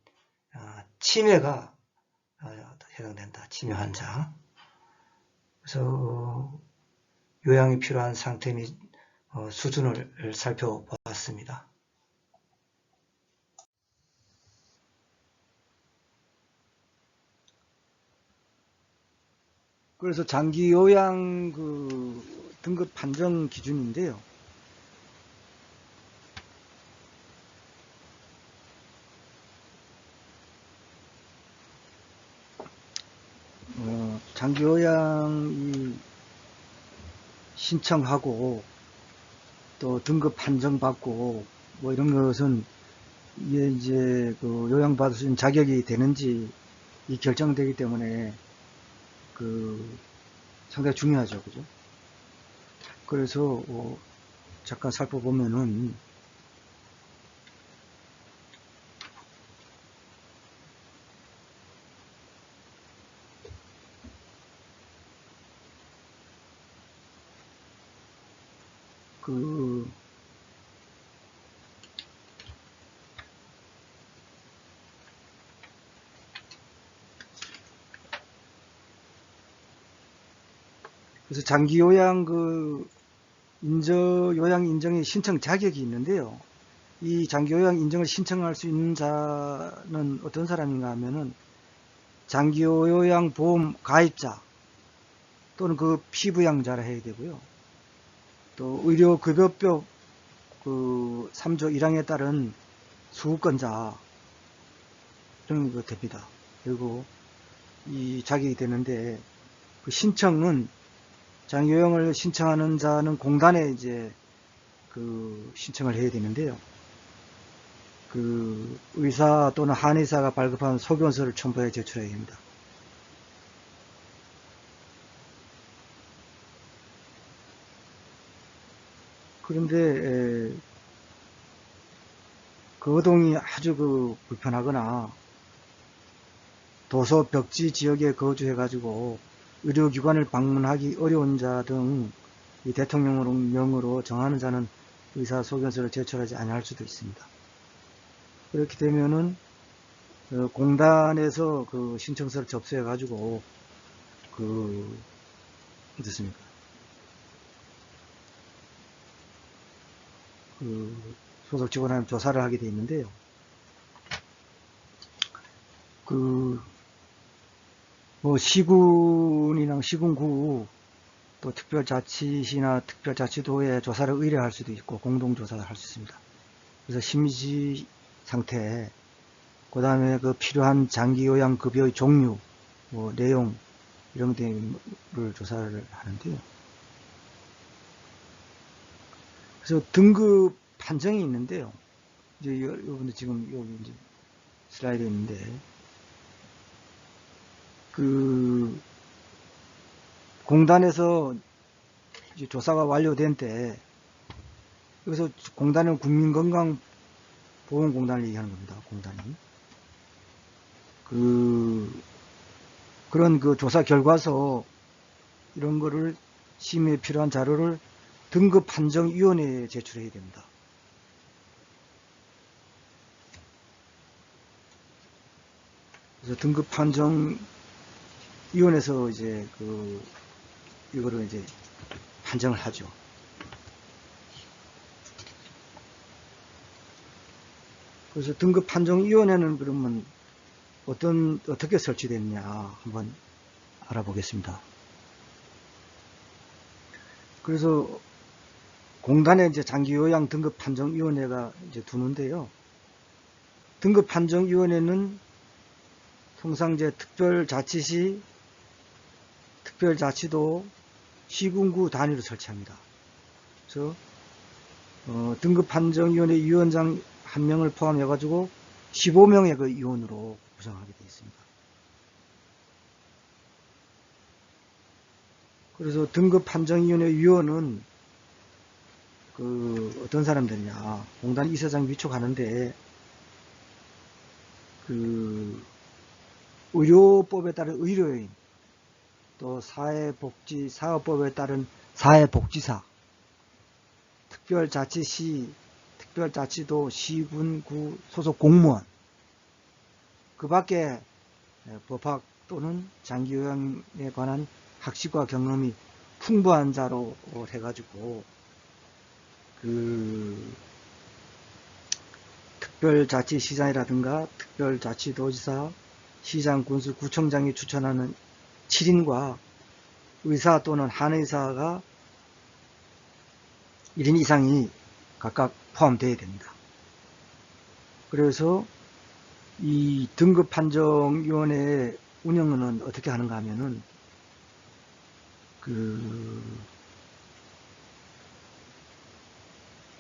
치매가 해당된다. 치매 환자. 그래서 요양이 필요한 상태 및 수준을 살펴보았습니다. 그래서 장기 요양 등급 판정 기준인데요. 장기 요양이 신청하고 또 등급 판정받고 뭐 이런 것은 이게 이제 요양받을 수 있는 자격이 되는지 이 결정되기 때문에 상당히 중요하죠, 그죠? 그래서 잠깐 살펴보면은 그래서 장기 요양 요양 인정의 신청 자격이 있는데요. 이 장기 요양 인정을 신청할 수 있는 자는 어떤 사람인가 하면은 장기 요양 보험 가입자 또는 피부양자라 해야 되고요. 또 의료급여법 3조 1항에 따른 수급권자 이런 거 됩니다. 그리고 이 자격이 되는데 신청은 장기 요양을 신청하는 자는 공단에 이제 신청을 해야 되는데요. 의사 또는 한의사가 발급한 소견서를 첨부해 제출해야 됩니다. 그런데 거동이 아주 불편하거나 도서 벽지 지역에 거주해 가지고 의료기관을 방문하기 어려운 자 등 대통령령으로 정하는 자는 의사 소견서를 제출하지 않을 수도 있습니다. 그렇게 되면은 공단에서 신청서를 접수해 가지고 어떻습니까? 소속 직원한테 조사를 하게 돼 있는데요. 시군이나 시군구 또 특별자치시나 특별자치도에 조사를 의뢰할 수도 있고 공동조사를 할 수 있습니다. 그래서 심지 상태, 그 다음에 필요한 장기요양 급여의 종류, 내용 이런 것들을 조사를 하는데요. 그래서 등급 판정이 있는데요. 이제 여러분들 지금 여기 이제 슬라이드에 있는데 공단에서 이제 조사가 완료된 때 여기서 공단은 국민건강 보건공단을 얘기하는 겁니다. 공단이. 그런 그 조사 결과서 이런 거를 심의에 필요한 자료를 등급판정위원회에 제출해야 됩니다. 그래서 등급판정위원회에서 이제 이거를 이제 판정을 하죠. 그래서 등급판정위원회는 그러면 어떻게 설치됐냐 한번 알아보겠습니다. 그래서 공단에 이제 장기요양 등급판정위원회가 이제 두는데요. 등급판정위원회는 통상 이제 특별자치시, 특별자치도, 시군구 단위로 설치합니다. 그래서 등급판정위원회 위원장 1명을 포함해가지고 15명의 그 위원으로 구성하게 되어 있습니다. 그래서 등급판정위원회 위원은 어떤 사람들이냐, 공단 이사장 위촉하는데 의료법에 따른 의료인, 또 사회복지사업법에 따른 사회복지사, 특별자치시, 특별자치도, 시군구 소속 공무원, 그 밖에 법학 또는 장기요양에 관한 학식과 경험이 풍부한 자로 해가지고 특별자치시장이라든가 특별자치도지사, 시장, 군수, 구청장이 추천하는 7인과 의사 또는 한의사가 1인 이상이 각각 포함되어야 됩니다. 그래서 이 등급판정위원회의 운영은 어떻게 하는가 하면은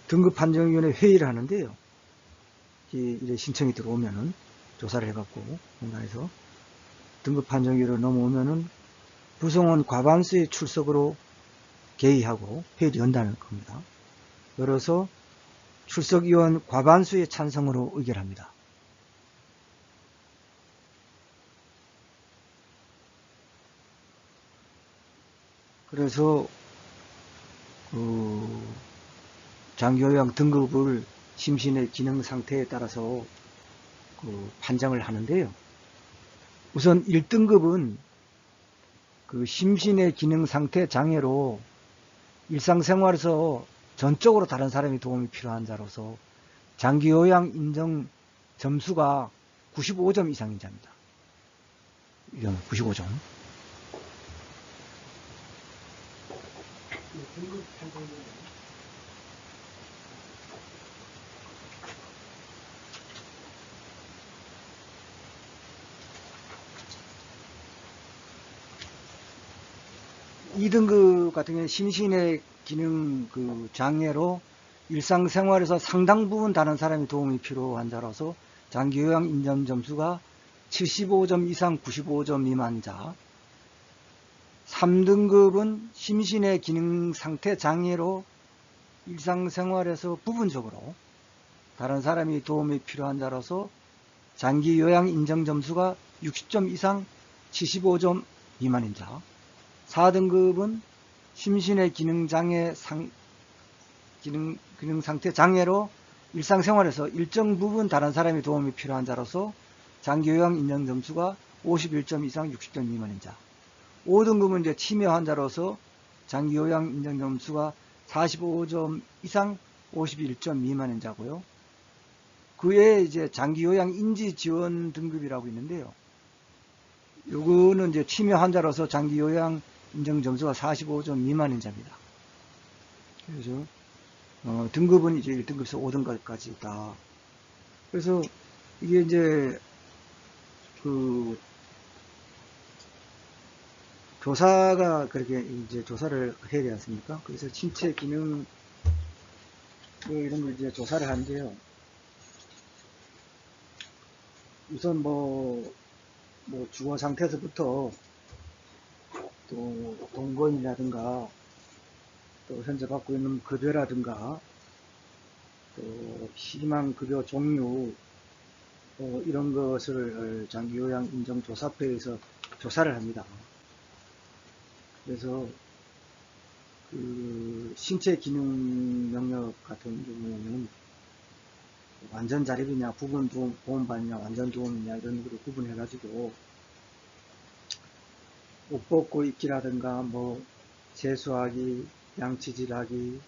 등급판정위원회 회의를 하는데요. 이래 신청이 들어오면은 조사를 해갖고 공단에서 등급판정위로 넘어오면은 구성원 과반수의 출석으로 개의하고 회의를 연다는 겁니다. 열어서 출석위원 과반수의 찬성으로 의결합니다. 그래서 장기요양 등급을 심신의 기능 상태에 따라서 판정을 하는데요. 우선 1등급은 심신의 기능 상태 장애로 일상생활에서 전적으로 다른 사람이 도움이 필요한 자로서 장기요양 인정 점수가 95점 이상인 자입니다. 이건 95점. 2등급 같은 경우는 심신의 기능 장애로 일상생활에서 상당 부분 다른 사람이 도움이 필요한 자라서 장기요양 인정 점수가 75점 이상 95점 미만 자. 3등급은 심신의 기능 상태 장애로 일상생활에서 부분적으로 다른 사람이 도움이 필요한 자로서 장기요양 인정 점수가 60점 이상 75점 미만인 자. 4등급은 심신의 기능 상태 장애로 일상생활에서 일정 부분 다른 사람이 도움이 필요한 자로서 장기요양 인정 점수가 51점 이상 60점 미만인 자. 5등급은 이제 치매 환자로서 장기요양 인정 점수가 45점 이상 51점 미만인 자고요. 그 외에 이제 장기요양 인지 지원 등급이라고 있는데요. 요거는 이제 치매 환자로서 장기요양 인정 점수가 45점 미만인 자입니다. 그래서 등급은 이제 1등급에서 5등급까지 있다. 그래서 이게 이제 조사가 그렇게 이제 조사를 해야 되지 않습니까? 그래서 신체 기능 이런 걸 이제 조사를 하는데요. 우선 주거 상태에서부터 또 동거인이라든가 또 현재 갖고 있는 급여라든가 또 희망급여 종류, 이런 것을 장기요양인정조사표에서 조사를 합니다. 그래서 그 신체 기능 영역 같은 경우에는 완전 자립이냐, 부분 도움받냐, 완전 도움이냐, 이런 거로 구분해가지고 옷 벗고 있기라든가, 뭐 세수하기, 양치질하기,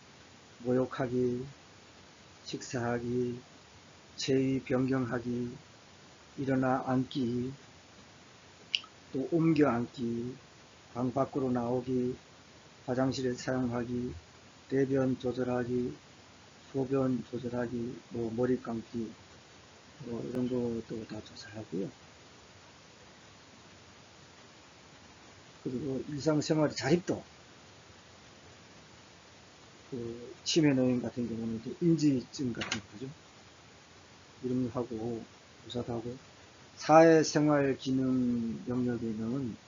목욕하기, 식사하기, 체위 변경하기, 일어나 앉기, 또 옮겨 앉기, 방 밖으로 나오기, 화장실에 사용하기, 대변 조절하기, 소변 조절하기, 뭐 머리 감기, 뭐 이런 것도 다 조사하고요. 그리고 일상생활 자립도, 그 치매 노인 같은 경우는 이제 인지증 같은 거죠. 이런 거 하고 조사도 하고, 사회생활 기능 영역에는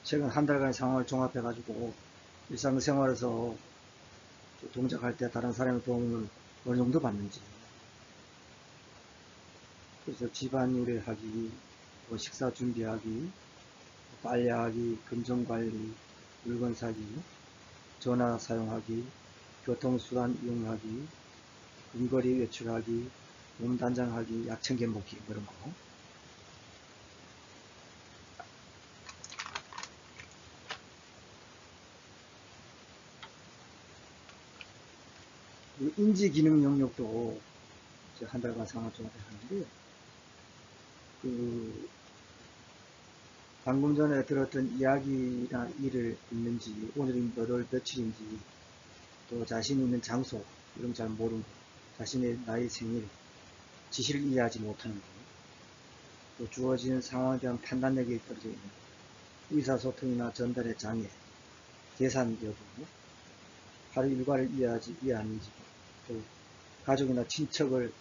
최근 한 달간의 상황을 종합해가지고 일상생활에서 동작할 때 다른 사람의 도움을 어느 정도 받는지, 그래서 집안일을 하기, 뭐 식사 준비하기, 빨래하기, 금전관리, 물건 사기, 전화 사용하기, 교통수단 이용하기, 근거리 외출하기, 몸단장하기, 약청계 먹기, 그런 거. 인지기능 영역도 이제 한 달간 상황 종합을 하는데요. 그 방금 전에 들었던 이야기나 일을 있는지, 오늘이 몇 월 며칠인지, 또 자신이 있는 장소, 이런 잘 모르는 거, 자신의 나이, 생일, 지시를 이해하지 못하는 거, 또 주어진 상황에 대한 판단력이 떨어져 있는 거, 의사소통이나 전달의 장애, 계산 여부, 하루 일과를 이해하는지, 또 가족이나 친척을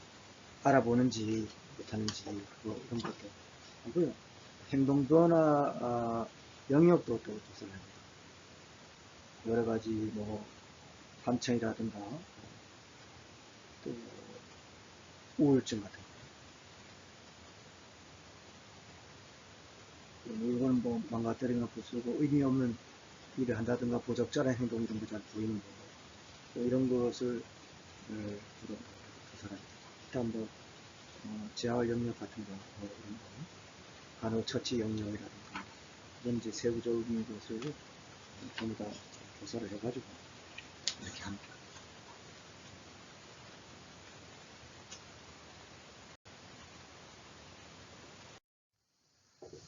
알아보는지 못하는지, 이런 것도 하고요. 행동 변화 영역도 또 조사를 합니다. 여러 가지 뭐 감청이라든가 또 우울증 같은 거, 이건 뭐 망가뜨리거나 부수고 의미 없는 일을 한다든가 부적절한 행동, 이런 거 잘 보이는 거, 또 이런 것을 주로 조사를 합니다. 일단 뭐 재활 영역 같은 거, 뭐 이런 거, 간호처치 영역이라든가 이런 이제 세부적인 것을 전부 다 조사를 해가지고 이렇게 합니다.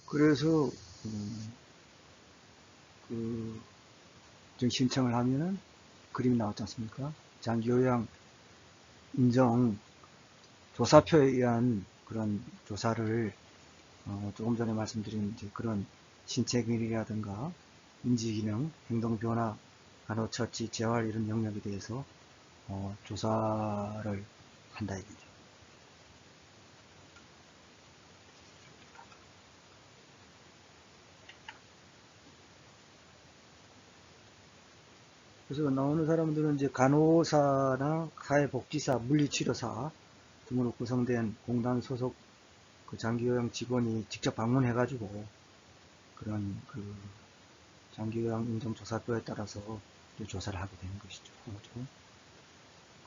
그래서 좀 신청을 하면은 그림이 나왔지 않습니까? 장기요양 인정 조사표에 의한 그런 조사를 조금 전에 말씀드린 이제 그런 신체 기능이라든가 인지기능, 행동변화, 간호처치, 재활 이런 영역에 대해서 조사를 한다 이거죠. 그래서 나오는 사람들은 이제 간호사나 사회복지사, 물리치료사 등으로 구성된 공단 소속 그 장기요양 직원이 직접 방문해가지고 그런 그 장기요양 인정조사표에 따라서 조사를 하게 되는 것이죠.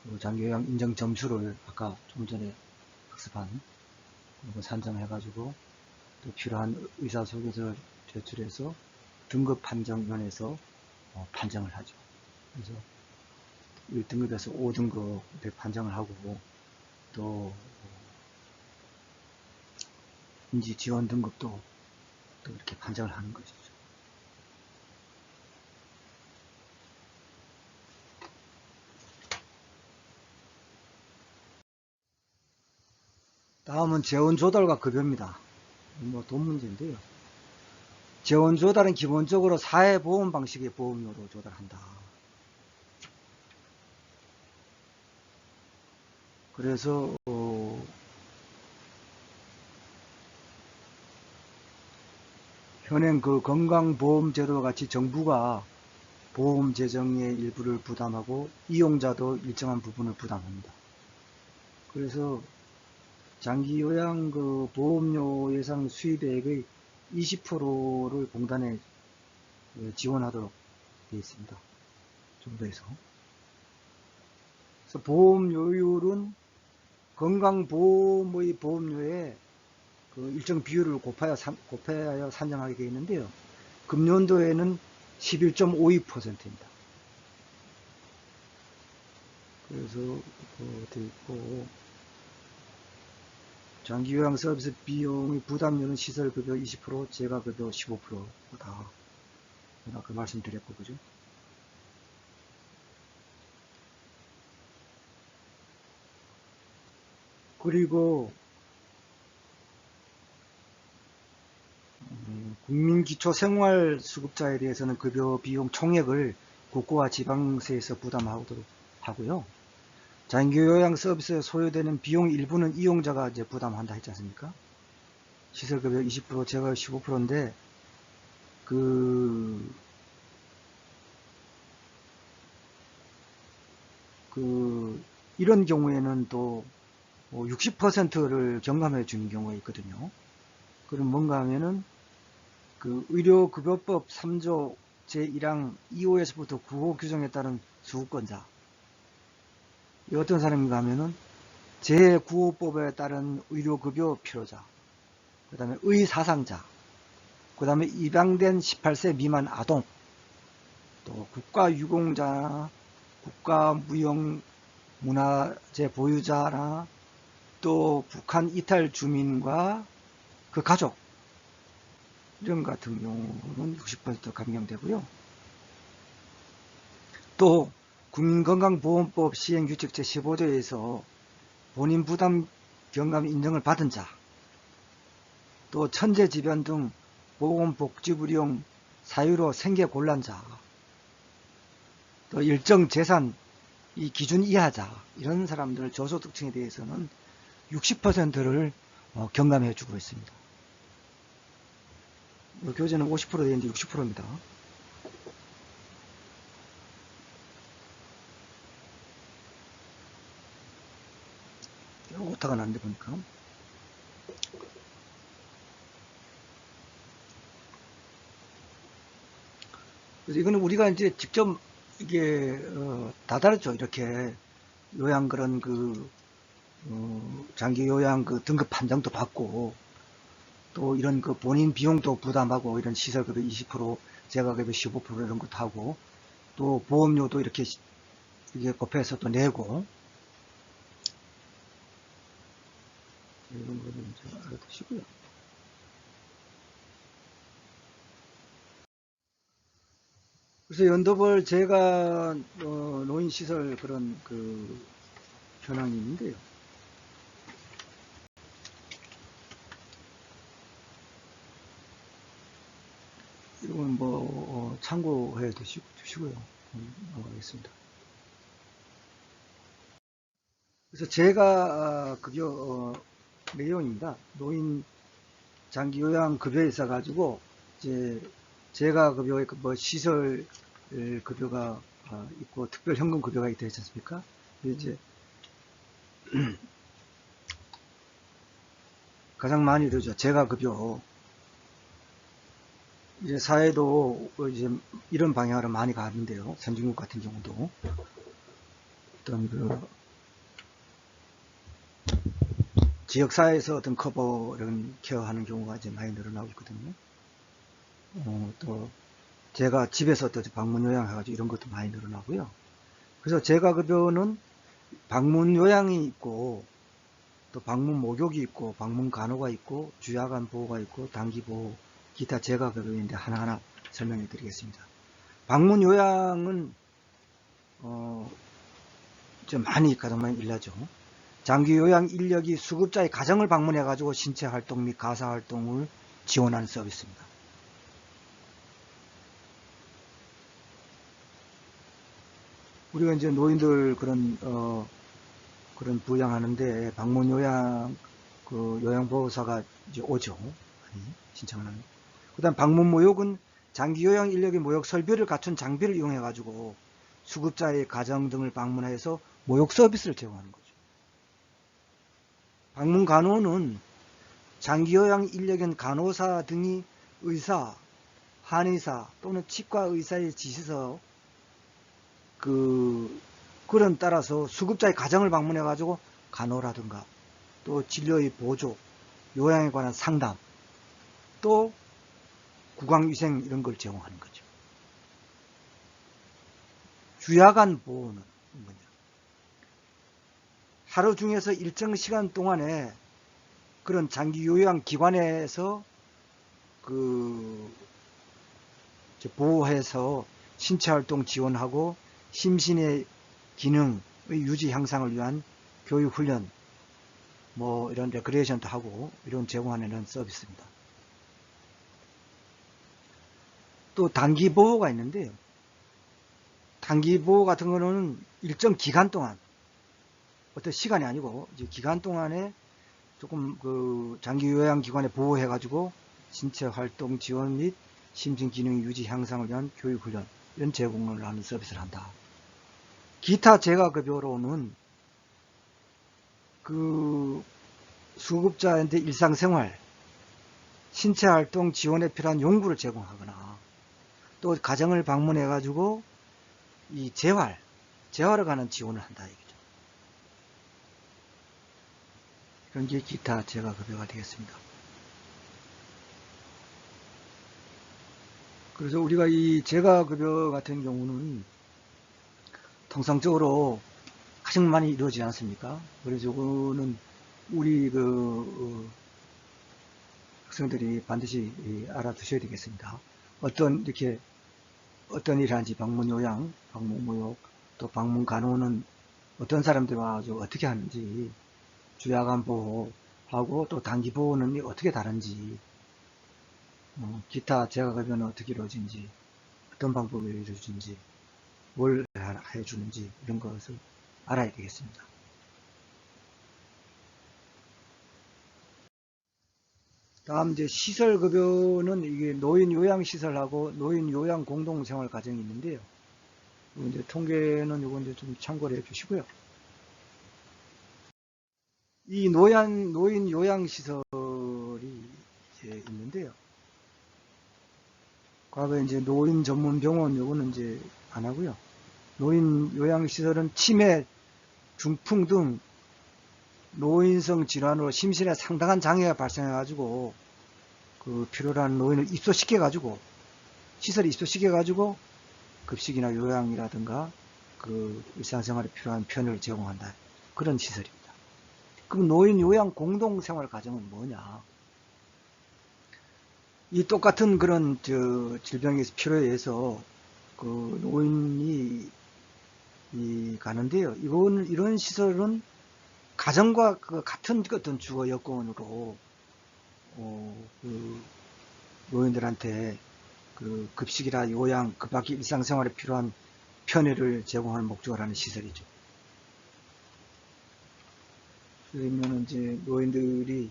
그 장기요양 인정 점수를 아까 좀 전에 학습한 그 산정해가지고 또 필요한 의사소개서를 제출해서 등급 판정위원회에서 판정을 하죠. 그래서 1등급에서 5등급 판정을 하고 또 인지 지원 등급도 또 이렇게 판정을 하는 것이죠. 다음은 재원 조달과 급여입니다. 뭐 돈 문제인데요. 재원 조달은 기본적으로 사회보험 방식의 보험료로 조달한다. 그래서 현행 그 건강보험제도와 같이 정부가 보험 재정의 일부를 부담하고 이용자도 일정한 부분을 부담합니다. 그래서 장기 요양 그 보험료 예상 수입액의 20%를 공단에 지원하도록 되어 있습니다. 정부에서. 그래서 보험료율은 건강보험의 보험료에 그 일정 비율을 곱하여 산정하게 되어 있는데요. 금년도에는 11.52%입니다. 그래서 되어 있고, 장기요양 서비스 비용의 부담료는 시설급여 20%, 재가급여 15%다. 아까 말씀드렸고, 그죠? 그리고 국민기초생활수급자에 대해서는 급여 비용 총액을 국고와 지방세에서 부담하도록 하고요. 장기요양 서비스에 소요되는 비용 일부는 이용자가 이제 부담한다 했지 않습니까? 시설급여 20%, 재가 15%인데 이런 경우에는 또 60%를 경감해 주는 경우가 있거든요. 그럼 뭔가 하면은 그 의료급여법 3조 제1항 2호에서부터 9호 규정에 따른 수급권자. 어떤 사람인가 하면은 제9호법에 따른 의료급여 필요자, 그 다음에 의사상자, 그 다음에 입양된 18세 미만 아동, 또 국가유공자나 국가무형문화재 보유자나 또 북한 이탈 주민과 그 가족, 이런 같은 경우는 60% 감경되고요. 또 국민건강보험법 시행규칙 제15조에서 본인 부담 경감 인정을 받은 자, 또 천재지변 등 보건복지부용 사유로 생계곤란자, 또 일정 재산 이 기준 이하자, 이런 사람들 저소득층에 대해서는 60%를 경감해 주고 있습니다. 교재는 50% 되는데 60%입니다. 오타가 났는데 보니까. 그래서 이거는 우리가 이제 직접 이게 다 다르죠. 이렇게 요양 그런 장기 요양 그 등급 판정도 받고 또 이런 그 본인 비용도 부담하고 이런 시설급여 20%, 재가급여 15% 이런 것도 하고 또 보험료도 이렇게 곱해서 또 내고 이런 거는 이제 알아두시고요. 그래서 연도별 제가 노인시설 그런 그 현황이 있는데요. 이건 뭐 참고해 두시고요. 넘어가겠습니다. 그래서 제가 급여 내용입니다. 노인 장기 요양 급여에 있어 가지고 이제 제가 급여에 뭐 시설 급여가 있고 특별 현금 급여가 있다 했지 않습니까? 이제 가장 많이 들죠. 제가 급여. 이제 사회도 이제 이런 방향으로 많이 가는데요. 선진국 같은 경우도 어떤 그 지역사회에서 어떤 커버 이런 케어하는 경우가 이제 많이 늘어나고 있거든요. 또 제가 집에서 또 방문 요양해가지고 이런 것도 많이 늘어나고요. 그래서 제가 급여는 방문 요양이 있고 또 방문 목욕이 있고 방문 간호가 있고 주야간 보호가 있고 단기 보호 기타 제가 급여인데 하나하나 설명해 드리겠습니다. 방문 요양은 좀 가장 많이 일하죠. 장기 요양 인력이 수급자의 가정을 방문해 가지고 신체 활동 및 가사 활동을 지원하는 서비스입니다. 우리가 이제 노인들 그런 부양하는데 방문 요양 그 요양보호사가 이제 오죠. 많이 신청을 하는. 그다음 방문 모욕은 장기 요양 인력의 모욕 설비를 갖춘 장비를 이용해 가지고 수급자의 가정 등을 방문해서 모욕 서비스를 제공하는 거죠. 방문 간호는 장기 요양 인력인 간호사 등이 의사, 한의사 또는 치과 의사의 지시서 그런 따라서 수급자의 가정을 방문해 가지고 간호라든가 또 진료의 보조, 요양에 관한 상담, 또 구강위생 이런 걸 제공하는 거죠. 주야간 보호는 뭐냐? 하루 중에서 일정 시간 동안에 그런 장기 요양 기관에서 보호해서 신체 활동 지원하고 심신의 기능의 유지 향상을 위한 교육 훈련, 뭐 이런 레크리에이션도 하고 이런 제공하는 서비스입니다. 또 단기 보호가 있는데요. 단기 보호 같은 거는 일정 기간 동안, 어떤 시간이 아니고 이제 기간 동안에 조금 장기 요양 기관에 보호해 가지고 신체 활동 지원 및 심신 기능 유지 향상을 위한 교육 훈련 이런 제공을 하는 서비스를 한다. 기타 재가급여로는 수급자한테 일상생활, 신체 활동 지원에 필요한 용구를 제공하거나 또 가정을 방문해 가지고 이 재활에 관한 지원을 한다 이거죠. 그런 게 기타 재가급여가 되겠습니다. 그래서 우리가 이 재가급여 같은 경우는 통상적으로 가장 많이 이루어지지 않습니까? 그래서 이거는 우리 학생들이 반드시 알아두셔야 되겠습니다. 어떤 일을 하는지, 방문 요양, 방문 모욕, 또 방문 간호는 어떤 사람들이 와서 어떻게 하는지, 주야간 보호하고 또 단기 보호는 어떻게 다른지, 기타 재가급여는 어떻게 이루어지는지, 어떤 방법으로 이루어지는지, 뭘 해주는지 이런 것을 알아야 되겠습니다. 다음 이제 시설급여는 이게 노인 요양시설하고 노인 요양 공동생활가정이 있는데요. 이제 통계는 요거 이제 좀 참고를 해 주시고요. 이 노인 요양시설이 이제 있는데요. 과거에 이제 노인 전문 병원 요거는 이제 안 하고요. 노인 요양시설은 치매, 중풍 등 노인성 질환으로 심신에 상당한 장애가 발생해가지고 필요로 하는 노인을 입소시켜가지고 시설에 입소시켜가지고 급식이나 요양이라든가 일상생활에 필요한 편의를 제공한다. 그런 시설입니다. 그럼 노인 요양 공동생활 가정은 뭐냐? 이 똑같은 그런 질병의 필요에 의해서 노인이 가는데요. 이런 시설은 가정과 같은 어떤 주거 여건으로 노인들한테 급식이나 요양, 그 밖에 일상생활에 필요한 편의를 제공하는 목적을 하는 시설이죠. 그러면 이제 노인들이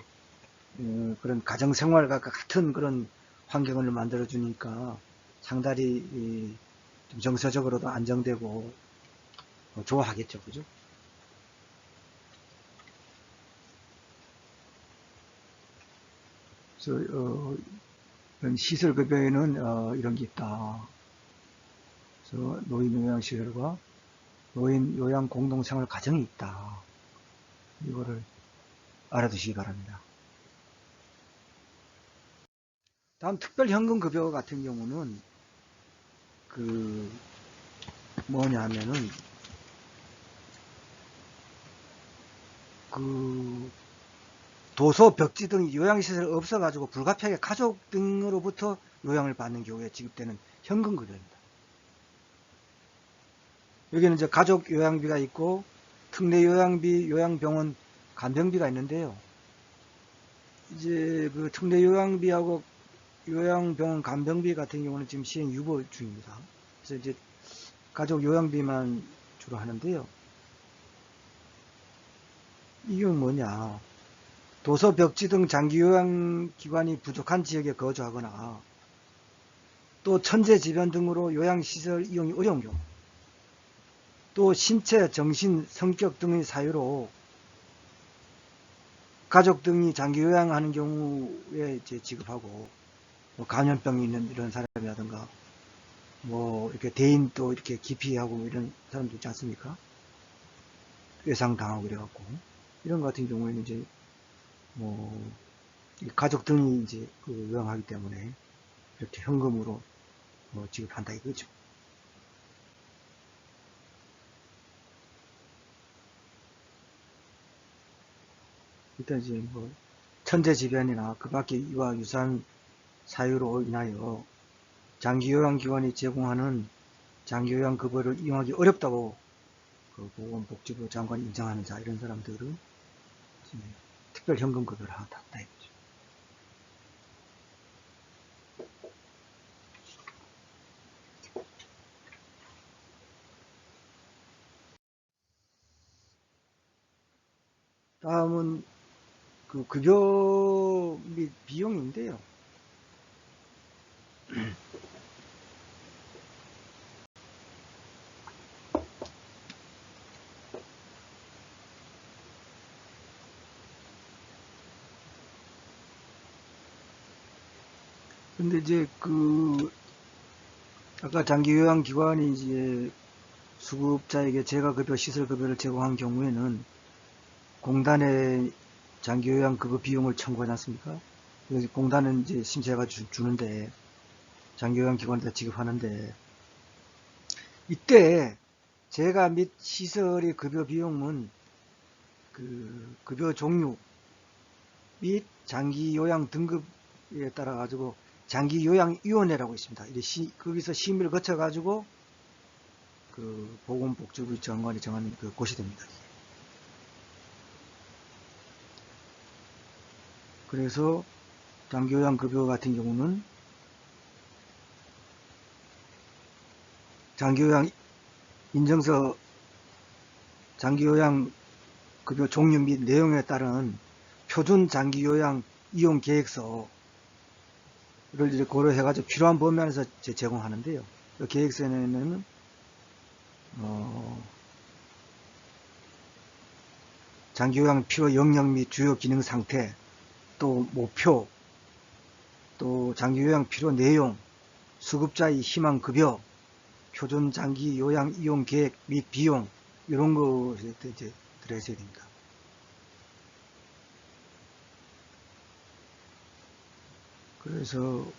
그런 가정생활과 같은 그런 환경을 만들어 주니까 상당히 좀 정서적으로도 안정되고 좋아하겠죠, 그죠? 그래서 이런 시설급여에는 이런 게 있다. 그래서 노인 요양시설과 노인 요양 공동생활 가정이 있다. 이거를 알아두시기 바랍니다. 다음 특별현금급여 같은 경우는 뭐냐면은 도서, 벽지 등 요양시설이 없어가지고 불가피하게 가족 등으로부터 요양을 받는 경우에 지급되는 현금급여입니다. 여기는 이제 가족 요양비가 있고 특례 요양비, 요양병원 간병비가 있는데요. 이제 특례 요양비하고 요양병원 간병비 같은 경우는 지금 시행 유보 중입니다. 그래서 이제 가족 요양비만 주로 하는데요. 이게 뭐냐? 도서, 벽지 등 장기 요양기관이 부족한 지역에 거주하거나 또 천재지변 등으로 요양시설 이용이 어려운 경우, 또 신체, 정신, 성격 등의 사유로 가족 등이 장기 요양하는 경우에 이제 지급하고, 뭐 감염병이 있는 이런 사람이라든가, 뭐 이렇게 대인 또 이렇게 기피하고 이런 사람도 있지 않습니까? 외상당하고 그래갖고 이런 것 같은 경우에는 이제 뭐 가족 등이 이제 그 요양하기 때문에 이렇게 현금으로 뭐 지급한다 이거죠. 일단 이제 뭐 천재지변이나 그 밖에 이와 유사한 사유로 인하여 장기요양기관이 제공하는 장기요양급여를 이용하기 어렵다고 그 보건복지부 장관이 인정하는 자, 이런 사람들은 특별 현금급여를 한다 이거죠. 다음은 그 급여 및 비용인데요. 근데 이제 그 아까 장기요양기관이 이제 수급자에게 재가급여, 시설급여를 제공한 경우에는 공단에 장기요양급여 비용을 청구하지 않습니까? 그래서 공단은 이제 심사해가 주는데, 장기요양기관에다 지급하는데, 이때 재가 및 시설의 급여 비용은 그 급여 종류 및 장기요양 등급에 따라 가지고 장기요양위원회라고 있습니다. 거기서 심의를 거쳐 가지고 그 보건복지부 장관이 정한 그 곳이 됩니다. 그래서 장기요양급여 같은 경우는 장기요양 인증서, 장기요양급여 종류 및 내용에 따른 표준 장기요양 이용 계획서를 이제 고려해가지고 필요한 범위 안에서 제공하는데요. 그 계획서에는 장기요양 필요 영역 및 주요 기능 상태, 또 목표, 또 장기요양 필요 내용, 수급자의 희망 급여, 표준 장기 요양 이용 계획 및 비용, 이런 것에 이제 들어있어야 됩니다. 그래서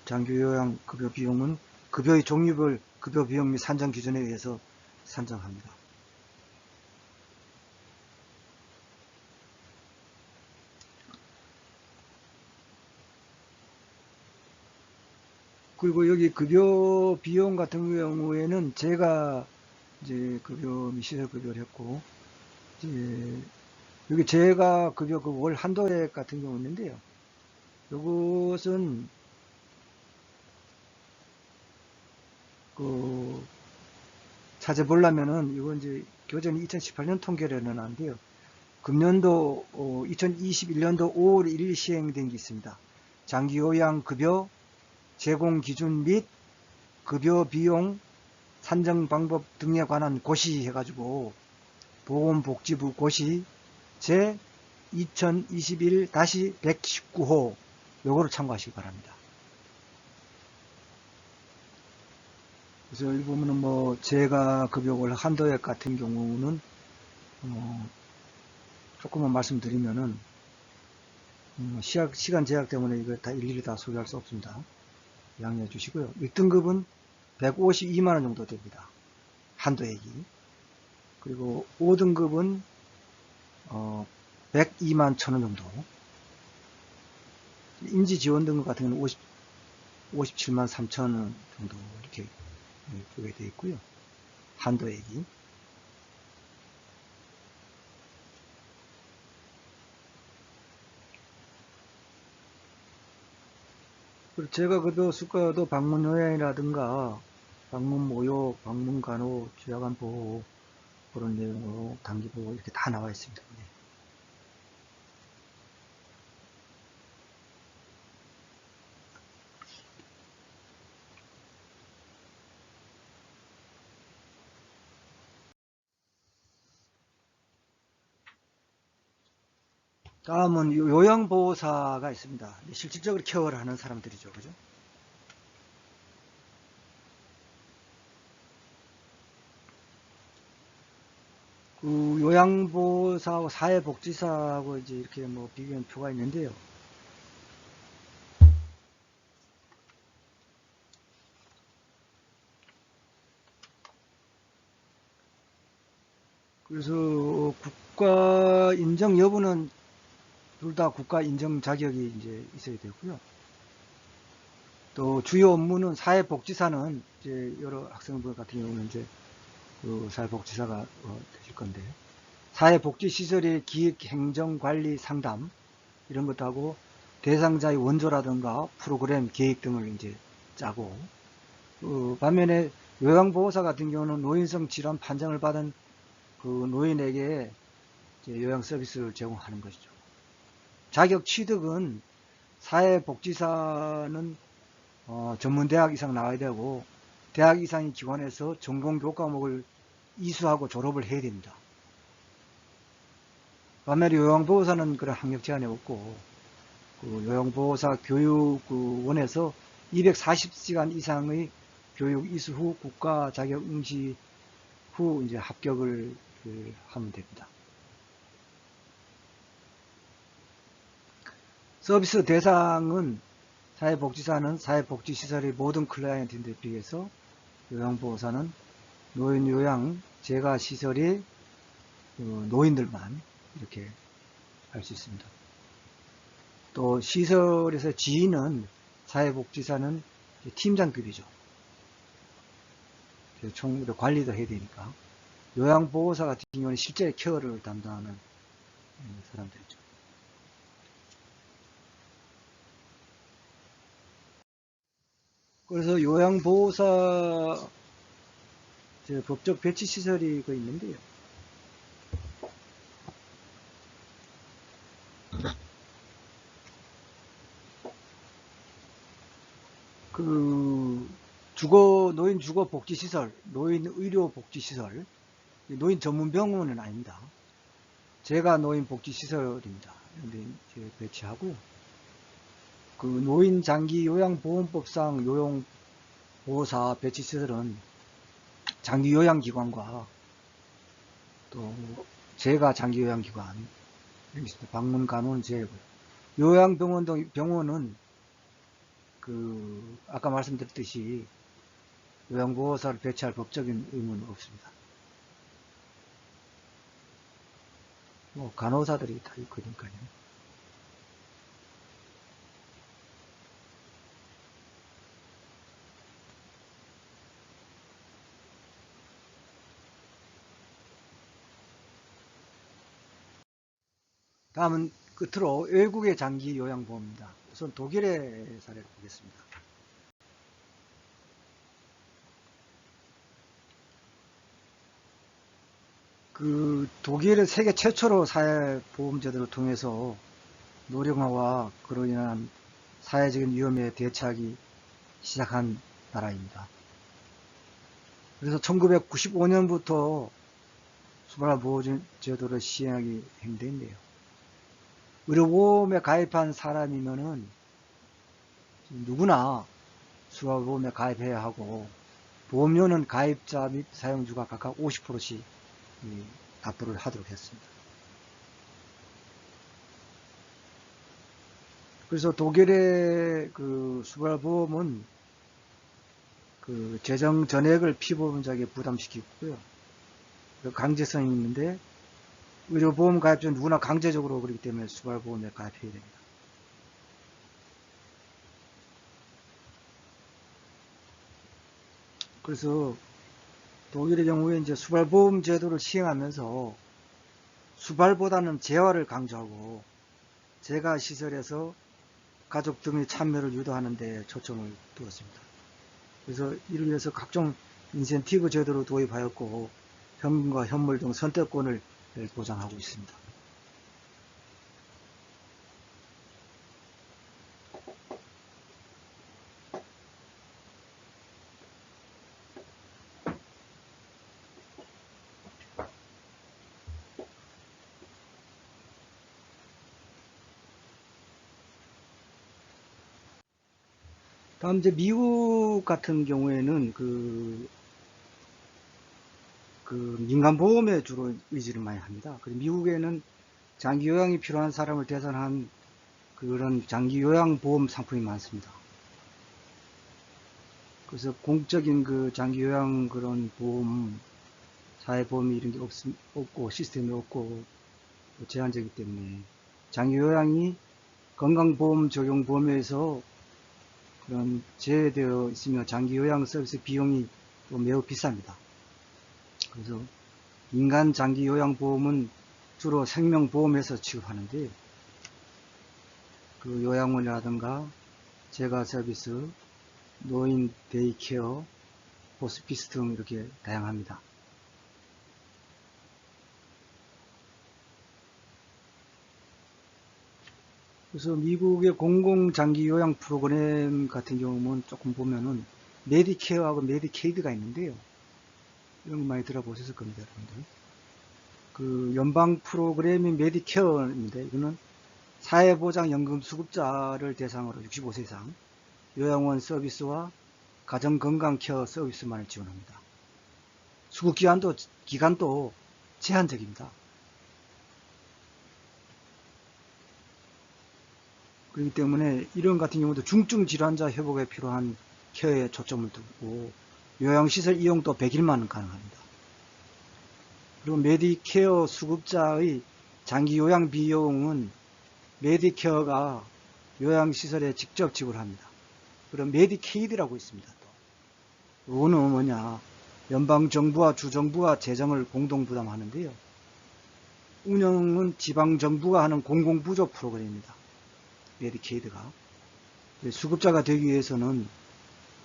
장기 요양 급여 비용은 급여의 종류별 급여 비용 및 산정 기준에 의해서 산정합니다. 그리고 여기 급여 비용 같은 경우에는 제가 이제 급여 및 시설 급여를 했고, 이제 여기 제가 급여 그 월 한도액 같은 경우 있는데요. 이것은 그 찾아보려면은 이건 이제 교전이 2018년 통계로는 안 돼요. 금년도 2021년도 5월 1일 시행된 게 있습니다. 장기요양 급여 제공 기준 및 급여 비용 산정 방법 등에 관한 고시 해가지고 보건복지부 고시 제 2021-119호 요거를 참고하시기 바랍니다. 그래서 여기 보면은 뭐 제가 급여월 한도액 같은 경우는 조금만 말씀드리면은 시간 제약 때문에 이거 다 일일이 다 소개할 수 없습니다. 양해해 주시고요. 1등급은 152만원 정도 됩니다. 한도액이. 그리고 5등급은 102만 1천원 정도. 임지지원 등급 같은 경우는 57만 3천원 정도 이렇게 보게 되어 있고요. 한도액이. 그리고 제가 급여 수가도 방문 요양이라든가 방문 모욕, 방문 간호, 취약암 보호 그런 내용으로 단기 보호 이렇게 다 나와 있습니다. 네. 다음은 요양보호사가 있습니다. 실질적으로 케어를 하는 사람들이죠. 그죠? 그 요양보호사하고 사회복지사하고 이제 이렇게 뭐 비교한 표가 있는데요. 그래서 국가 인정 여부는 둘 다 국가 인정 자격이 이제 있어야 되고요. 또 주요 업무는 사회복지사는 이제 여러 학생분 같은 경우는 이제 그 사회복지사가 되실 건데, 사회복지시설의 기획, 행정, 관리, 상담 이런 것도 하고, 대상자의 원조라든가 프로그램 계획 등을 이제 짜고, 반면에 요양보호사 같은 경우는 노인성 질환 판정을 받은 그 노인에게 이제 요양 서비스를 제공하는 것이죠. 자격 취득은 사회복지사는 전문대학 이상 나와야 되고, 대학 이상의 기관에서 전공 교과목을 이수하고 졸업을 해야 됩니다. 반면에 요양보호사는 그런 학력 제한이 없고, 그 요양보호사 교육원에서 240시간 이상의 교육 이수 후 국가 자격 응시 후 이제 합격을 하면 됩니다. 서비스 대상은 사회복지사는 사회복지시설의 모든 클라이언트인데 비해서 요양보호사는 노인요양 재가시설의 노인들만 이렇게 할 수 있습니다. 또 시설에서 지휘는 사회복지사는 팀장급이죠. 총 관리도 해야 되니까. 요양보호사 같은 경우는 실제 케어를 담당하는 사람들이죠. 그래서 요양보호사 법적 배치시설이 있는데요. 그 노인 주거 복지시설, 노인 의료 복지시설, 노인 전문 병원은 아닙니다. 제가 노인 복지시설입니다. 이제 배치하고요. 그 노인 장기 요양보험법상 요양보호사 배치시설은 장기 요양기관과 또 제가 장기 요양기관 여기 있습니다. 방문 간호는 제고요. 요양병원 등 병원은 아까 말씀드렸듯이 요양보호사를 배치할 법적인 의무는 없습니다. 뭐 간호사들이 다 있거든요. 다음은 끝으로 외국의 장기 요양보험입니다. 우선 독일의 사례를 보겠습니다. 독일은 세계 최초로 사회보험제도를 통해서 노령화와 그로 인한 사회적인 위험에 대처하기 시작한 나라입니다. 그래서 1995년부터 수발보험제도를 시행하기 행되는데요. 의료보험에 가입한 사람이면은 누구나 수발보험에 가입해야 하고, 보험료는 가입자 및 사용주가 각각 50%씩 납부를 하도록 했습니다. 그래서 독일의 수발보험은 재정 전액을 피보험자에게 부담시키고요. 강제성이 있는데, 의료보험 가입자는 누구나 강제적으로 그렇기 때문에 수발보험에 가입해야 됩니다. 그래서 독일의 경우에 이제 수발보험 제도를 시행하면서 수발보다는 재활을 강조하고 재가 시설에서 가족 등의 참여를 유도하는 데 초점을 두었습니다. 그래서 이를 위해서 각종 인센티브 제도를 도입하였고, 현금과 현물 등 선택권을 보장하고 있습니다. 다음 이제 미국 같은 경우에는 민간보험에 주로 의지를 많이 합니다. 그리고 미국에는 장기 요양이 필요한 사람을 대상한 그런 장기 요양보험 상품이 많습니다. 그래서 공적인 그 장기 요양 그런 보험, 사회보험이 이런 게 없고 시스템이 없고 제한적이기 때문에 장기 요양이 건강보험 적용보험에서 그런 제외되어 있으며 장기 요양 서비스 비용이 또 매우 비쌉니다. 그래서 민간 장기 요양보험은 주로 생명보험에서 취급하는데 그 요양원이라든가 재가 서비스, 노인 데이케어, 호스피스 등 이렇게 다양합니다. 그래서 미국의 공공장기 요양 프로그램 같은 경우는 조금 보면은 메디케어하고 메디케이드가 있는데요. 이런 거 많이 들어보셨을 겁니다, 여러분들. 그 연방 프로그램인 메디케어인데 이거는 사회보장연금 수급자를 대상으로 65세 이상 요양원 서비스와 가정건강케어 서비스만을 지원합니다. 기간도 제한적입니다. 그렇기 때문에 이런 같은 경우도 중증 질환자 회복에 필요한 케어에 초점을 두고 요양시설 이용도 100일만은 가능합니다. 그리고 메디케어 수급자의 장기 요양 비용은 메디케어가 요양시설에 직접 지불합니다. 그럼 메디케이드라고 있습니다. 또 이거는 뭐냐, 연방정부와 주정부가 재정을 공동 부담하는데요. 운영은 지방정부가 하는 공공부조 프로그램입니다. 메디케이드가. 수급자가 되기 위해서는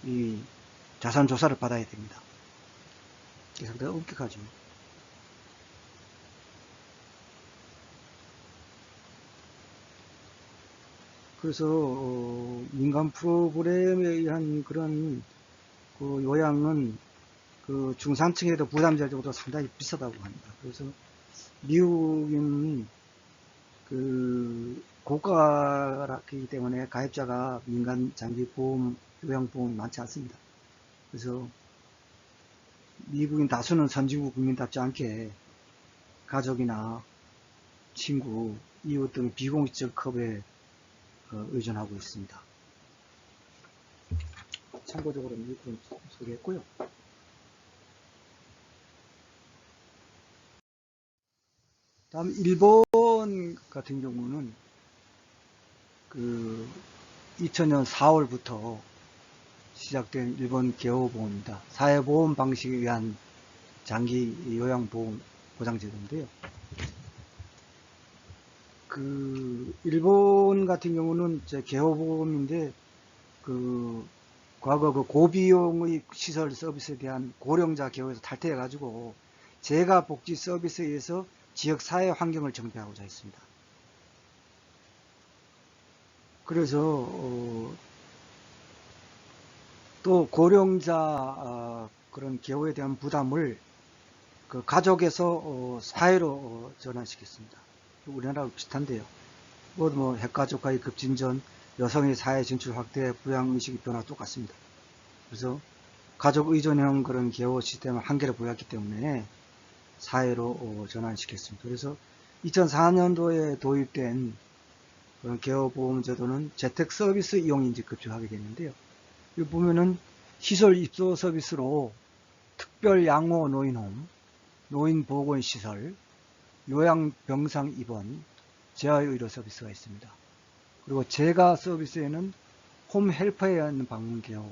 이 자산조사를 받아야 됩니다. 상당히 엄격하죠. 그래서 민간 프로그램에 의한 그런 그 요양은 그 중산층에도 부담적으로 상당히 비싸다고 합니다. 그래서 미국은 그 고가이기 때문에 가입자가 민간 장기 보험, 요양보험이 많지 않습니다. 그래서 미국인 다수는 선진국 국민답지 않게 가족이나 친구, 이웃 등 비공식적 컵에 의존하고 있습니다. 참고적으로 미국은 소개했고요. 다음 일본 같은 경우는 그 2000년 4월부터 시작된 일본 개호보험입니다. 사회보험 방식에 의한 장기 요양보험 보장제도인데요. 그 일본 같은 경우는 개호보험인데 그 과거 그 고비용의 시설 서비스에 대한 고령자 개호에서 탈퇴해 가지고 재가 복지 서비스에 의해서 지역 사회 환경을 정비하고자 했습니다. 그래서 또 고령자 그런 개호에 대한 부담을 그 가족에서 사회로 전환시켰습니다. 우리나라하고 비슷한데요. 뭐 핵가족화의 급진전, 여성의 사회 진출 확대, 부양의식의 변화 똑같습니다. 그래서 가족 의존형 그런 개호 시스템을 한계를 보였기 때문에 사회로 전환시켰습니다. 그래서 2004년도에 도입된 그런 개호보험제도는 재택 서비스 이용인지 급조하게 됐는데요. 여기 보면은 시설 입소 서비스로 특별 양호 노인홈, 노인보건시설, 요양병상 입원, 재활의료 서비스가 있습니다. 그리고 재가 서비스에는 홈 헬퍼에 의한 방문 개호,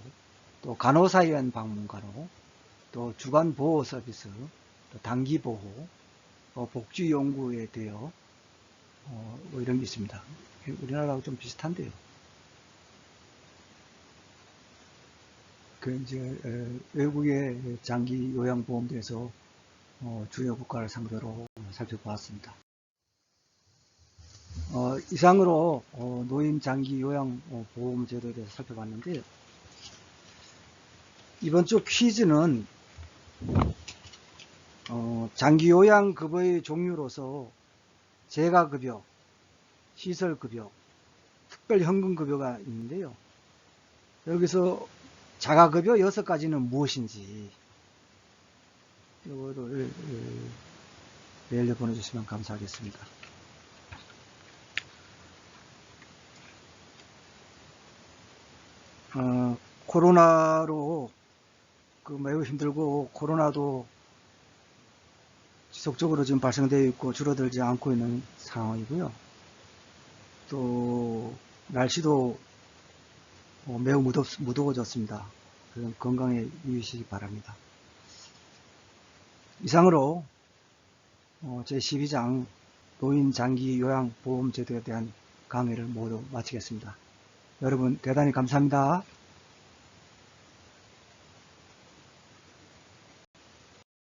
또 간호사에 의한 방문 간호, 또 주간 보호 서비스, 또 단기 보호, 복지 연구에 대여 뭐 이런 게 있습니다. 우리나라하고 좀 비슷한데요. 그 이제 외국의 장기 요양보험대에서 주요 국가를 상대로 살펴보았습니다. 이상으로 노인 장기 요양 보험 제도에 대해서 살펴봤는데 이번 주 퀴즈는 장기 요양 급여의 종류로서 재가급여, 시설급여, 특별현금급여가 있는데요. 여기서 자가급여 6가지는 무엇인지 이거를 메일로 보내주시면 감사하겠습니다. 코로나로 매우 힘들고 코로나도 지속적으로 지금 발생되어 있고 줄어들지 않고 있는 상황이고요. 또 날씨도 매우 무더워졌습니다. 그럼 건강에 유의하시기 바랍니다. 이상으로 제12장 노인 장기 요양 보험 제도에 대한 강의를 모두 마치겠습니다. 여러분 대단히 감사합니다.